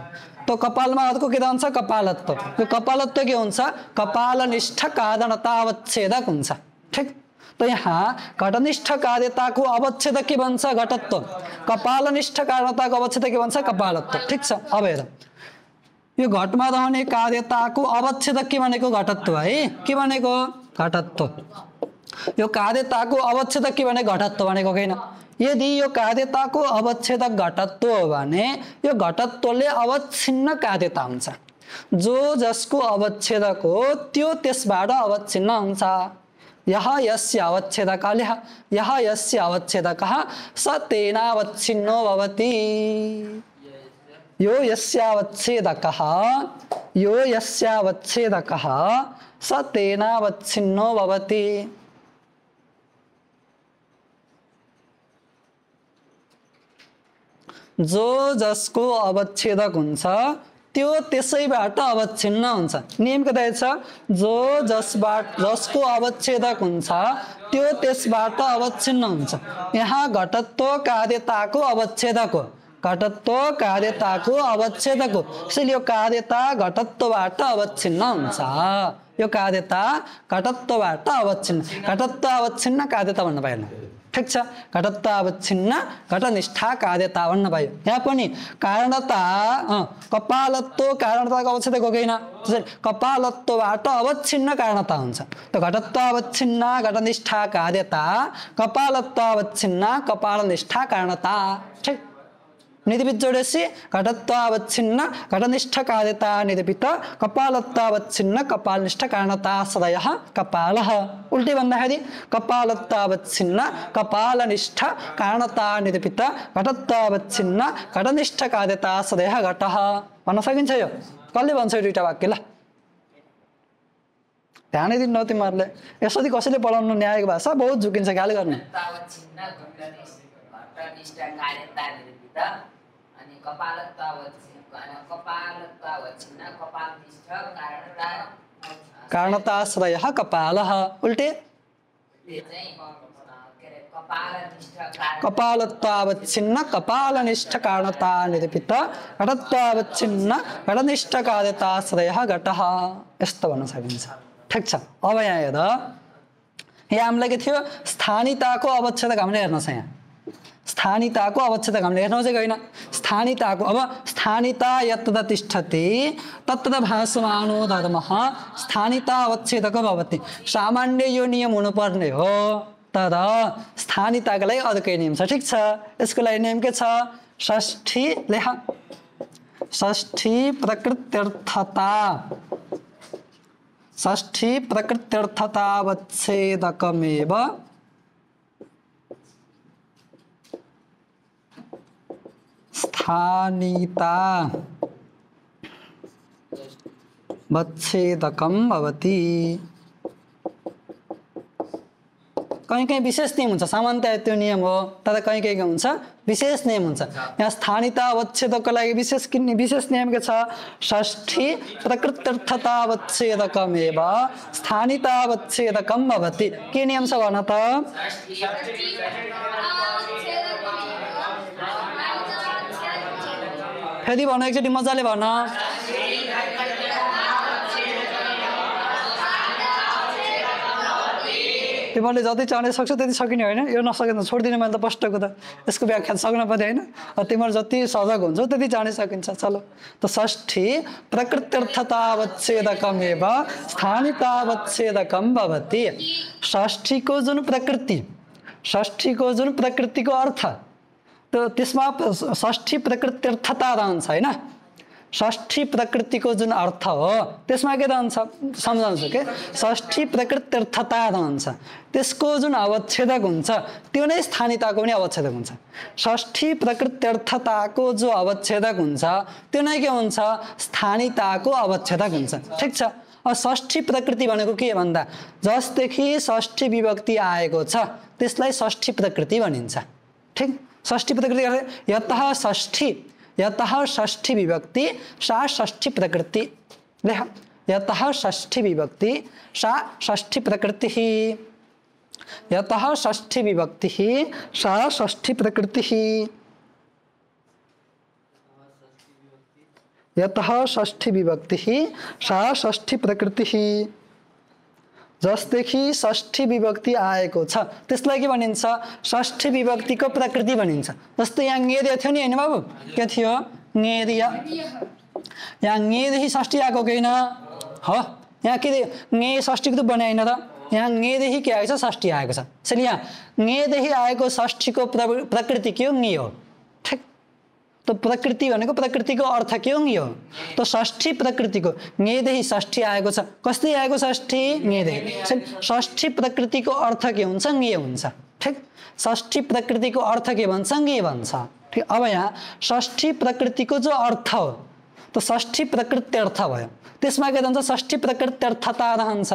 तो कपालमा अर्को के रहन्छ? कपालत्व। यो कपालत्व के हुन्छ? कपालनिष्ठ कारणता अवच्छेदक हुन्छ। ठीक। तो यहाँ घटनिष्ठ कार्यताको अवच्छेदक के भन्छ? घटत्व। कपालनिष्ठ कारणताको अवच्छेदक के भन्छ? कपालत्व। ठीक छ। अब हेर, यो घटमा रहने कार्यताको अवच्छेदक के भनेको? घटत्व है। के भनेको? घटत्व। यो कार्यताको अवच्छेदक के भने? घटत्व भनेको होइन। यदि यो कार्यताको अवच्छेदक घटत्व हो भने यो घटत्वले अवच्छिन्न कार्यता हुन्छ। जो जसको अवच्छेदक हो त्यो त्यसबाट अवच्छिन्न हुन्छ। यह यस्य अवच्छेदकः, यह यस्य अवच्छेदकः स तेनावच्छिन्नो भवति। यो यस्यावच्छेदकः, यो यस्यावच्छेदकः स तेनावच्छिन्नो भवति। जो जसको अवच्छेदक हुन्छ त्यो त्यसैबाट अवच्छिन्न हुन्छ। नियम के रहेछ? जो जसको अवच्छेदक हुन्छ त्यो त्यसबाट अवच्छिन्न हुन्छ। यहाँ घटत्व कार्यताको अवच्छेदक हो। घटत्व कार्यताको अवच्छेदक हो। यसैले यो कार्यता घटत्वबाट अवच्छिन्न हुन्छ। यो कार्यता घटत्वबाट अवच्छिन्न, घटत्व अवच्छिन्न कार्यता भन्न पाएन। ठीक छ। घटत्व अवच्छिन्न घटनिष्ठा कार्यता भन्न पाइयो। यहाँ पनि कारणता कपालत्व कारणताको अवच्छेदक हो कि होइन? कपालत्वबाट अवच्छिन्न कारणता हुन्छ। त घटत्व अवच्छिन्न घटनिष्ठा कार्यता, कपालत्व अवच्छिन्न कपालनिष्ठा कारणता। ठीक। निरूपित जोडेसी घटत्व अवच्छिन्न घटनिष्ठ कार्यता निरूपित, कपालत्व अवच्छिन्न कपालनिष्ठ कारणता सदयः कपालः। उल्टी भन्दाखेरि कपालत्व अवच्छिन्न कपालनिष्ठ कारणता निरूपित, घटत्व अवच्छिन्न घटनिष्ठ कार्यता सदयः घटः भन्न सकिन्छ। यो कसले भन्छ? दुईटा वाक्य ल ध्यानै दिनु तिमीहरूले। यसरी कसैले पढाउनु न्यायिक भाषा बहुत झुकिन्छ, गाली गर्ने। अनि कपालत्वावच्छिन्न कपालनिष्ठ कारणताश्रयः कपालः उल्टे के अरे कपालनिष्ठ कपालत्वावच्छिन्न कपालनिष्ठ कारणता निरूपित घटत्वावच्छिन्न घटनिष्ठ कार्यताश्रयः घटः यस्तो भन्न सकिन्छ। ठिक छ। अब यहाँ हेर, यहाँ हामीलाई के थियो स्थानिताको अवच्छेदक हामीले हेर्नुहोस्। यहाँ स्थानिताको अवच्छेदक हामीले हेर्नु चाहिँ होइन। स्थानिताको अब स्थानिता यत्र तिष्ठति तत्र भासमानो धर्मः स्थानिता अवच्छेदको भवति। सामान्य यो नियम हुनुपर्ने हो, तर स्थानिताको लागि अर्कै नियम छ। ठिक छ। यसको लागि नियम के छ? षष्ठी लेख षष्ठी प्रकृत्यर्थता षष्ठी प्रकृत्यर्थतावच्छेदकमेव स्थानिता वच्छेदकम भवति। कहीं कहीं विशेष नियम हुन्छ, सामान्यतया त्यो नियम हो, तर कहीं कहीं के हुन्छ विशेष नियम हुन्छ। यहाँ स्थानिता अवच्छेदकको लागि विशेष नियम के छ? षष्ठी प्रकृत्यर्थतावच्छेदकमेव स्थानितावच्छेदकम भवति। के नियम छ भन त? फेरि भन, एकचोटि मजाले भन। तिमीहरूले जति चाँडै सक्छौ त्यति सकिने होइन। यो नसकेन छोडिदिने, मैले त प्रष्टको त यसको व्याख्या सक्न पर्ने होइन। तिमीहरू जति सजग हुन्छौ त्यति चाँडै सकिन्छ। चलो त षष्ठी प्रकृत्यर्थतावच्छेदकमेव स्थानितावच्छेदकम भवति। षष्ठीको जुन प्रकृतिको अर्थ त्यसमा षष्ठी प्रकृत्यर्थता रहन्छ होइन। षष्ठी प्रकृतिको जुन अर्थ हो त्यसमा के रहन्छ सम्झाउँछु के? षष्ठी प्रकृत्यर्थता रहन्छ, त्यसको जुन अवच्छेदक हुन्छ त्यो नै स्थानिताको पनि अवच्छेदक हुन्छ। षष्ठी प्रकृत्यर्थताको जो अवच्छेदक हुन्छ त्यो नै के हुन्छ? स्थानिताको अवच्छेदक हुन्छ। ठिक छ। अब षष्ठी प्रकृति भनेको के भन्दा जसदेखि षष्ठी विभक्ति आएको छ त्यसलाई षष्ठी प्रकृति भनिन्छ। ठिक। षष्ठी प्रकृति यतः षष्ठी विभक्ति सा षष्ठी प्रकृति। देख, यतः षष्ठी विभक्ति सा षष्ठी प्रकृति। यतः षष्ठी विभक्ति सा षष्ठी प्रकृति। यतः षष्ठी विभक्ति सा षष्ठी प्रकृति। जसदेखि षष्ठी विभक्ति आएको छ त्यसलाई के भनिन्छ? षष्ठी विभक्तिको प्रकृति भनिन्छ। जस्तै यहाँ ङेरिया थियो नि होइन बाबु? के थियो? ङेरिया। यहाँ ङेदेखि षष्ठी आएको होइन हो। यहाँ के ङे षष्ठीको त बनाएन र, यहाँ ङेदेखि के आएको छ? षष्ठी आएको छ। यसरी यहाँ ङेदेखि आएको षष्ठीको प्रकृति के हो? ङे हो। ठिक। तो प्रकृति भनेको प्रकृतिको अर्थ के हो? यो तो षष्ठी प्रकृतिको ङेदेखि षष्ठी आएको छ। कस्तै आएको षष्ठी? ङेदेखि। षष्ठी प्रकृतिको अर्थ के हुन्छ? ङे हुन्छ। ठिक। षष्ठी प्रकृतिको अर्थ के भन्छ? ङे भन्छ। ठिक। अब यहाँ षष्ठी प्रकृतिको जो अर्थ हो तो षष्ठी प्रकृत्यर्थ भयो, त्यसमा के रहन्छ? षष्ठी प्रकृत्यर्थता रहन्छ।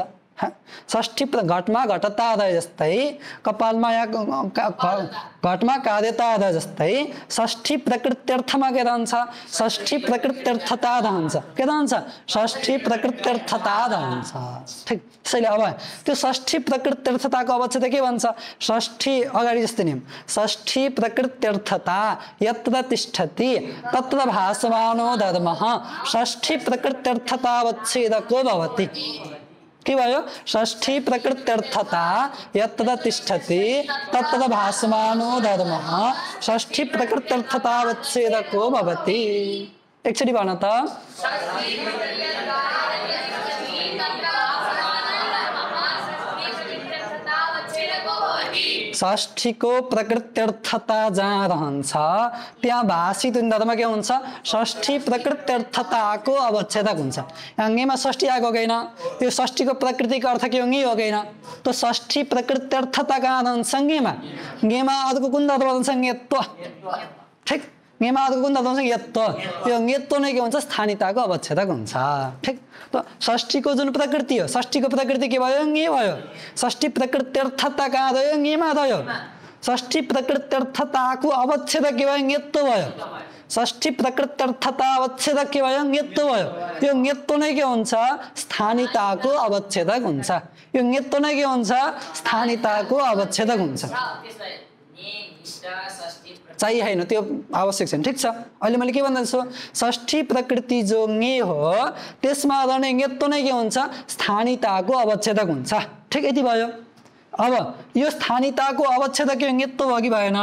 षष्ठी घटमा घटता रहे जस्तै, कपालमा या घटमा कार्यता रहे जस्तै षष्ठी प्रकृत्यर्थमा के रहन्छ? षष्ठी प्रकृत्यर्थता रहन्छ। के रहन्छ? षष्ठी प्रकृत्यर्थता रहन्छ। ठिक। त्यसैले अब त्यो षष्ठी प्रकृत्यर्थताको अवच्छेद के भन्छ? षष्ठी अगाडि जस्तै नियम षष्ठी प्रकृत्यर्थता यत्र तिष्ठति तत्र भासमानो धर्मः षष्ठी प्रकृत्यर्थतावच्छेदको भवति। के भयो? षष्ठी प्रकृत्यर्थता यत्र तिष्ठति तत्र भासमानो धर्मः षष्ठी प्रकृत्यर्थतावच्छेदको भवति। एकचोटि भन त। षष्ठीको प्रकृत्यर्थता जहाँ रहन्छ त्यहाँ भाषित धर्म के हुन्छ? षष्ठी प्रकृत्यर्थताको अवच्छेदक हुन्छ। ङेमा षष्ठी आएको होइन, त्यो षष्ठीको प्रकृतिको अर्थ के हो? ङे हो होइन। तो षष्ठी प्रकृत्यर्थता कहाँ रहन्छ? ङेमा। ङेमा अर्को कुन धर्म रहन्छ? ङेत्व। ठिक। ङेमा अर्को कुन धर्म रहन्छ? यत्व। यो ङेत्व नै के हुन्छ? स्थानिताको अवच्छेदक हुन्छ। ठिक। तो षष्ठीको जुन प्रकृति हो, षष्ठीको प्रकृति के भयो? ङे भयो। षष्ठी प्रकृत्यर्थता कहाँ रह्यो? ङेमा रह्यो। षष्ठी प्रकृत्यर्थताको अवच्छेदक के भयो? ङेत्व भयो। षष्ठी प्रकृत्यर्थता अवच्छेदक के भयो ङेत्तो भयो यो ङेत्तो नै के हुन्छ स्थानिताको अवच्छेदक हुन्छ यो ङेत्तो नै के हुन्छ स्थानिताको अवच्छेदक हुन्छ त्यसलाई ने निष्ठा षष्ठी चाहिँ हैन त्यो आवश्यक छैन ठीक छ अहिले मैले के भन्दैछु षष्ठी प्रकृति जो ङे हो त्यसमा रहने ङेत्तो नै के हुन्छ स्थानिताको अवच्छेदक हुन्छ ठीक यति भयो अब यो स्थानिताको अवच्छेदक के ङेत्तो हो कि भएन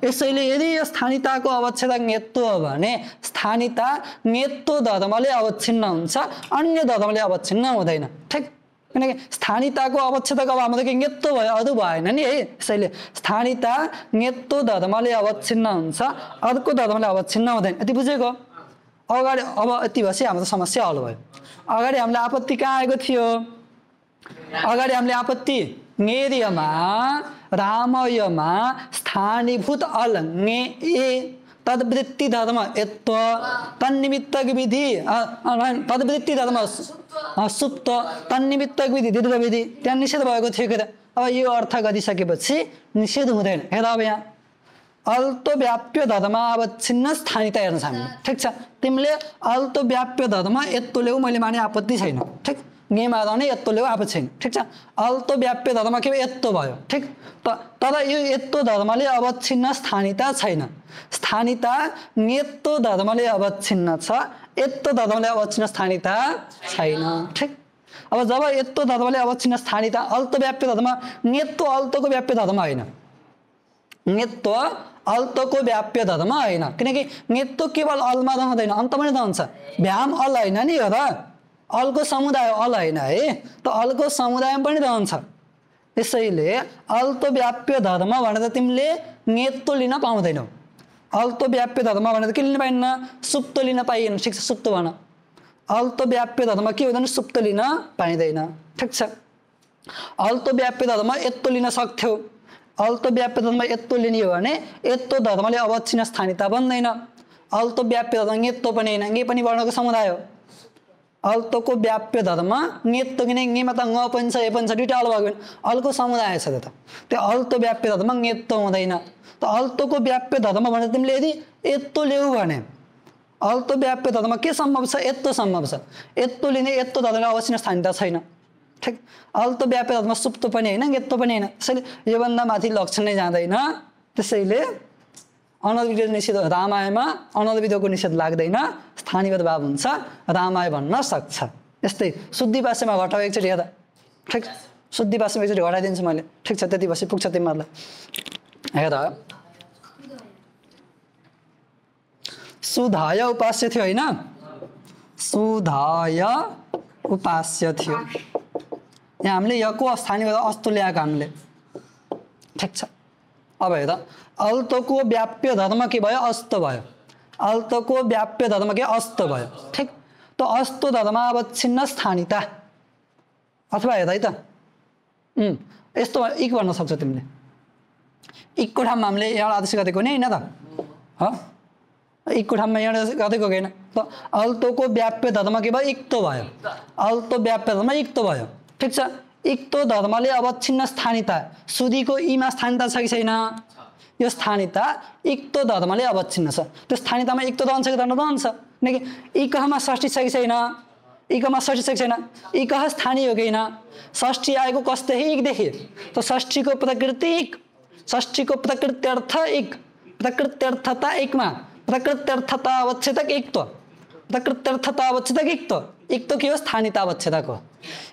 यसैले यदि यो स्थानिताको अवच्छेदक ङेत्तो हो भने स्थानिता ङेत्तो धर्मले अवच्छिन्न हुन्छ अन्य धर्मले अवच्छिन्न हुँदैन ठीक किनकि स्थानिताको अवच्छेदक अब हाम्रो ङेत्तो भयो अरु भएन नि है यसैले स्थानिता ङेत्तो धर्मले अवच्छिन्न हुन्छ अर्को धर्मले अवच्छिन्न हुँदैन यति बुझेको अगाडि अब यति भएपछि हाम्रो समस्या हल भयो अगाडि हामीले आपत्ति कहाँ आएको थियो अगाडि हामीले आपत्ति ङेर्यमा रामयमा स्थानीभूत अल ङे ए तद्वृत्ति धर्म यत्व तन्निमित्तक विधि तद्वृत्ति धर्म सुप्त तन्निमित्तक विधि दीर्घ विधि त्यहाँ निषेध भएको थियो के अब यो अर्थ गरिसकेपछि निषेध हुँदैन हेर अब यहाँ अल्तो व्याप्य धर्म अवच्छिन्न स्थानिता हेर्नु छ हामीले ठिक छ तिमीले अल्तो व्याप्य धर्म यत्तो ल्याऊ मैले माने आपत्ति छैन ठिक ङेमा रहने यत्तो ल्याऊ आपत्ति छैन ठिक छ अल्तो व्याप्य धर्म के यत्तो भयो ठिक तर यो यत्तो धर्मले अवच्छिन्न स्थानिता छैन स्थानिता ङेत्तो धर्मले अवच्छिन्न छ यत्तो धर्मले अवच्छिन्न स्थानिता छैन ठिक अब जब यत्तो धर्मले अवच्छिन्न स्थानिता अल्तो व्याप्य धर्म ङेत्तो अल्तोको व्याप्य धर्म हैन ङेत्तो अल्तोको व्याप्य धर्म हैन किनकि ङेत्तो केवल अलमा रहँदैन अन्त पनि रहन्छ भ्याम अल हैन नि हो र अलको समुदाय अल हैन है त अलको समुदाय पनि रहन्छ त्यसैले अल्तो व्याप्य धर्म भनेर तिमीले ङेत्तो लिन पाउँदैनौ अल्तो व्याप्य धर्म भनेर के लिन पाइन्न सुप्त लिन पाइएन ठिक छ सुप्त भन अल्तो व्याप्य धर्म के हुँदैन सुप्त लिन पाइँदैन ठिक छ अल्तो व्याप्य धर्म यत्तो लिन सक्थ्यौ अल्तो व्याप्य धर्म यत्तो लिने हो भने यत्तो धर्मले अवच्छिन्न स्थानिता बन्दैन अल्तो व्याप्य धर्म ङेत्तो पनि हैन ङे पनि वर्णको समुदाय हो अल्तोको व्याप्य धर्म ङेत्तो किन ङेमा त ङ पनि छ ए पनि छ दुईटा अल भएको अलको समुदाय छ त्यो अल्तो व्याप्य धर्म ङेत्तो हुँदैन त अल्तोको व्याप्य धर्म भनेर तिमीले यदि यत्तो ल्याऊ भने अल्तो व्याप्य धर्म के सम्भव छ यत्तो सम्भव छ यत्तो लिने यत्तो धर्मले अवच्छिन्न स्थानिता छैन ठिक अल्तो व्याप्य धर्म सुप्त पनि हैन ङेत्तो पनि हैन त्यसैले योभन्दा माथि लक्षण नै जाँदैन त्यसैले अनद्वितीय निषेध रामायणमा अनद्वितीयको निषेध लाग्दैन स्थानीय भाव हुन्छ रामायण भन्न सक्छ यस्तै शुद्धि भाषामा घटाउ एकचोटि हेर ठिक शुद्धि भाषामा एकचोटि घटाइदिन्छु मैले ठिक छ त्यति पछि पुग्छ तिमीहरूलाई हेर सुधाय उपास्य थियो हैन सुधाय उपास्य थियो यहाँ हामीले यको स्थानीय अस्तु ल्याएको हामीले ठिक छ अब हेर अल्तोको व्याप्य धर्म के भयो अस्त भयो अल्तोको व्याप्य धर्म के अस्त भयो ठिक त अस्तो धर्म अवच्छिन्न स्थानिता अथवा हेर है त यस्तो इक भन्न सक्छौ तिमीले इकको ठाउँमा हामीले एउटा आदेश गरेको नि हैन त ह इकको ठाउँमा एउटा गरेको हैन त अल्तोको व्याप्य धर्म के भयो इक्तो भयो अल्तो व्याप्य धर्म इक्तो भयो ठिक छ इक्तो धर्मले अवच्छिन्न स्थानिता सुधीको इमा स्थानिता छ कि छैन यो स्थानिता इक्तो धर्मले अवच्छिन्न छ त्यो स्थानितामा इक्तो रहन्छ कि रहन्छ किनकि इकहमा षष्ठी छ कि छैन इकमा षष्ठी छ कि छैन इकह स्थानीय हो कि हैन षष्ठी आएको कसदेखि इकदेखि त षष्ठीको प्रकृति इक षष्ठीको प्रकृत्यर्थ इक प्रकृत्यर्थता इकमा प्रकृत्यर्थता अवच्छेदक इक्तो प्रकृत्यर्थता अवच्छेदक इक्तो के हो स्थानिता अवच्छेदक हो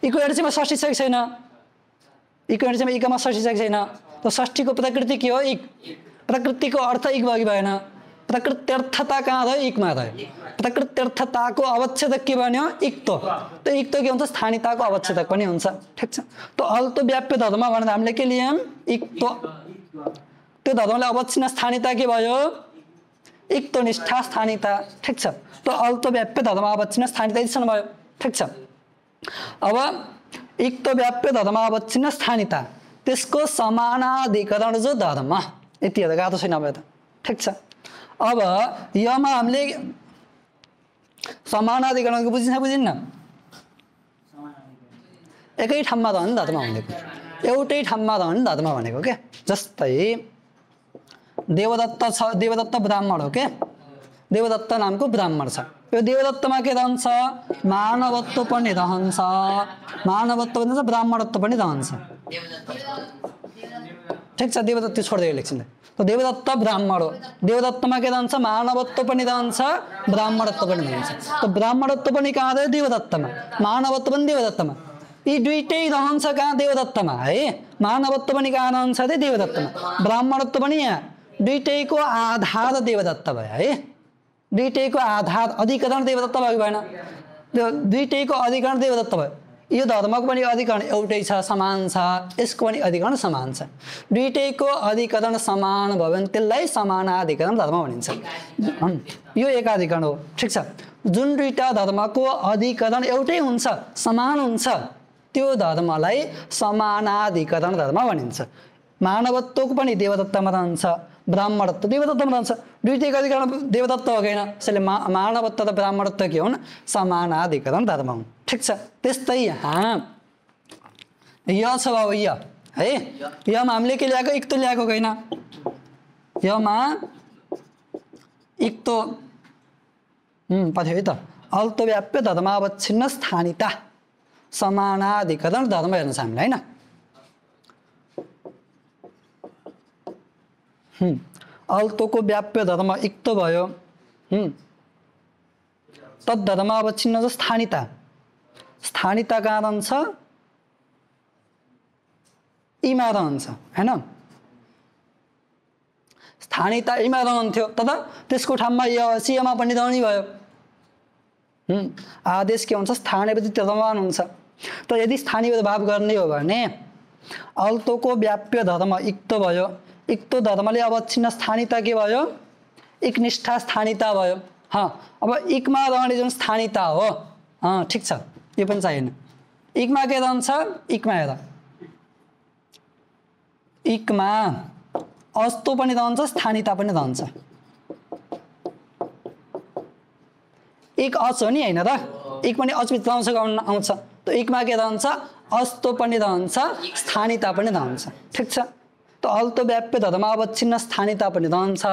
इको एडीमा षष्ठी छ कि छैन इको एडीमा इकमा षष्ठी छ कि छैन त षष्ठीको प्रकृति के हो इक प्रकृतिको अर्थ इक भयो कि भएन प्रकृत्यर्थता कहाँ रह्यो इकमा रह्यो प्रकृत्यर्थताको अवच्छेदक के बन्यो इक्तो त इक्तो के हुन्छ स्थानिताको अवच्छेदक पनि हुन्छ ठिक छ त अल्तो व्याप्य धर्म भनेर हामीले के लियौं इक्तो त्यो धर्मले अवच्छिन्न स्थानिता के भयो इक्तो निष्ठा स्थानिता ठिक छ त अल्तो व्याप्य धर्म अवच्छिन्न स्थानिता इसन भयो ठिक छ अब इक्तो व्याप्य धर्म अवच्छिन्न स्थानिता त्यसको समानाधिकरण जो धर्म यति हेर्दा गातो छैन अब त ठिक छ अब यमा हामीले समानाधिकरणको बुझिन्न एकै ठाउँमा रहने धर्म भनेको एउटै ठाउँमा रहने धर्म भनेको के जस्तै देवदत्त छ देवदत्त ब्राह्मण हो के देवदत्त नामको ब्राह्मण छ। यो देवदत्तमा के रहन्छ? मानवत्व पनि रहन्छ, मानवत्व पनि रहन्छ, ब्राह्मणत्व पनि रहन्छ। ठिक छ, देवदत्त छोड्दै लेख्छन्। त देवदत्त ब्राह्मण हो। देवदत्तमा के रहन्छ? मानवत्व पनि रहन्छ, ब्राह्मणत्व पनि रहन्छ। त ब्राह्मणत्व पनि कहाँ रह्यो? देवदत्तमा। मानवत्व पनि देवदत्तमा। यी दुईटै रहन्छ कहाँ? देवदत्तमा है। मानवत्व पनि कहाँ रहन्छ? देवदत्तमा। ब्राह्मणत्व पनि यहाँ। दुईटैको आधार देवदत्त भयो है। दुईटैको आधार अधिकरण देवदत्त भएको भएन? दुईटैको अधिकरण देवदत्त भयो। यो धर्मको पनि अधिकरण एउटै छ, समान छ, यसको पनि अधिकरण समान छ। दुईटैको अधिकरण समान भयो भने त्यसलाई समानाधिकरण धर्म भनिन्छ। यो एकाधिकरण हो। ठिक छ, जुन दुईटा धर्मको अधिकरण एउटै हुन्छ, समान हुन्छ, त्यो धर्मलाई समानाधिकरण धर्म भनिन्छ। मानवत्वको पनि देवदत्तमा रहन्छ, ब्राह्मणत्व देवदत्तमा रहन्छ। दुईटैको अधिकरण देवदत्त हो गएन, त्यसैले मानवत्व र ब्राह्मणत्व के हुन्? समानाधिकरण धर्म हुन्। ठिक छ, त्यस्तै यहाँ य छ बाबु, य है। यमा हामीले के ल्याएको? इक्तो ल्याएको होइन। यमा इक्तो पथ्यो है त। अल्तो व्याप्य धर्मावच्छिन्न स्थानिता समानाधिकरण धर्म हेर्नुहोस् हामीलाई होइन। अल्तोको व्याप्य धर्म इक्तो भयो। तद्धर्मावच्छिन्न स्थानिता, स्थानिता कहाँ रहन्छ? इमा रहन्छ होइन। स्थानिता इमा रहन्थ्यो, तर त्यसको ठाउँमा यमा पनि रहने भयो। आदेश के हुन्छ? स्थानीय तर्जमान हुन्छ। त यदि स्थानीय भाव गर्ने हो भने अल्तोको व्याप्य धर्म इक्तो भयो। इक्तो धर्मले अवच्छिन्न स्थानिता के भयो? एकनिष्ठा स्थानिता भयो। अब इकमा रहने जुन स्थानिता हो, ठिक छ, यो पनि चाहिएन। इकमा के रहन्छ? इकमा हेर, इकमा अस्तो पनि रहन्छ, स्थानिता पनि रहन्छ। एक अच हो नि होइन र? एक पनि अचभित्र आउँछ। त इकमा के रहन्छ? अस्तो पनि रहन्छ, स्थानिता पनि रहन्छ। ठिक छ, त अल्तो व्याप्य धर्मावच्छिन्न स्थानिता पनि रहन्छ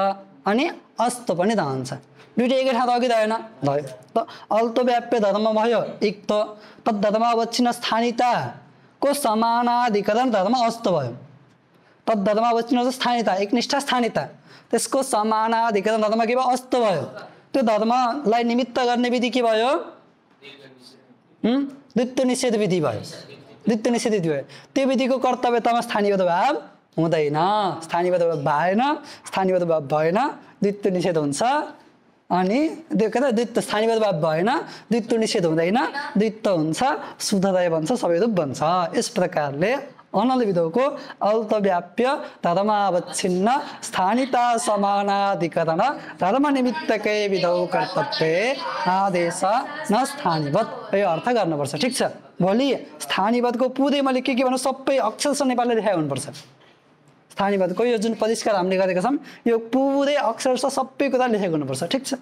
अनि अस्तो पनि रहन्छ। दुईटै एकै ठाउँ अघि रहेन? भयो। त अल्तो व्याप्य धर्म भयो इक्तो, तद्धर्मावच्छिन्न स्थानिताको समानाधिकरण धर्म अस्तो भयो। तद्धर्मावच्छिन्न स्थानिता एकनिष्ठा स्थानिता, त्यसको समानाधिकरण धर्म के भयो? अस्तो भयो। त्यो धर्मलाई निमित्त गर्ने विधि के भयो? द्वित्व निषेध विधि भयो। द्वित्व निषेध विधि भयो। त्यो विधिको कर्तव्यतामा स्थानीय भाव हुँदैन, स्थानीय भाव भएन, स्थानीय भाव भएन, द्वित्व निषेध हुन्छ। अनि द्वित्व स्थानीय भाव भएन, द्वित्व निषेध हुँदैन, द्वित्व हुन्छ, शुद्धदय बन्छ, सबै रूप बन्छ। यस प्रकारले अनल विधोको अल्तव्याप्य धर्मावच्छिन्न स्थानिता समानाधिकरण धर्म निमित्तकै विधौ कर्तव्य आदेश न स्थानीवत, यो अर्थ गर्नुपर्छ। ठिक छ, भोलि स्थानीवतको पुरै मैले के भन्नु सबै अक्षर नेपालले लेखाइ हुनुपर्छ। स्थानीवतको यो जुन परिष्कार हामीले गरेका छौँ यो पुरै अक्षर सबै कुरा लेखेको हुनुपर्छ। ठिक छ।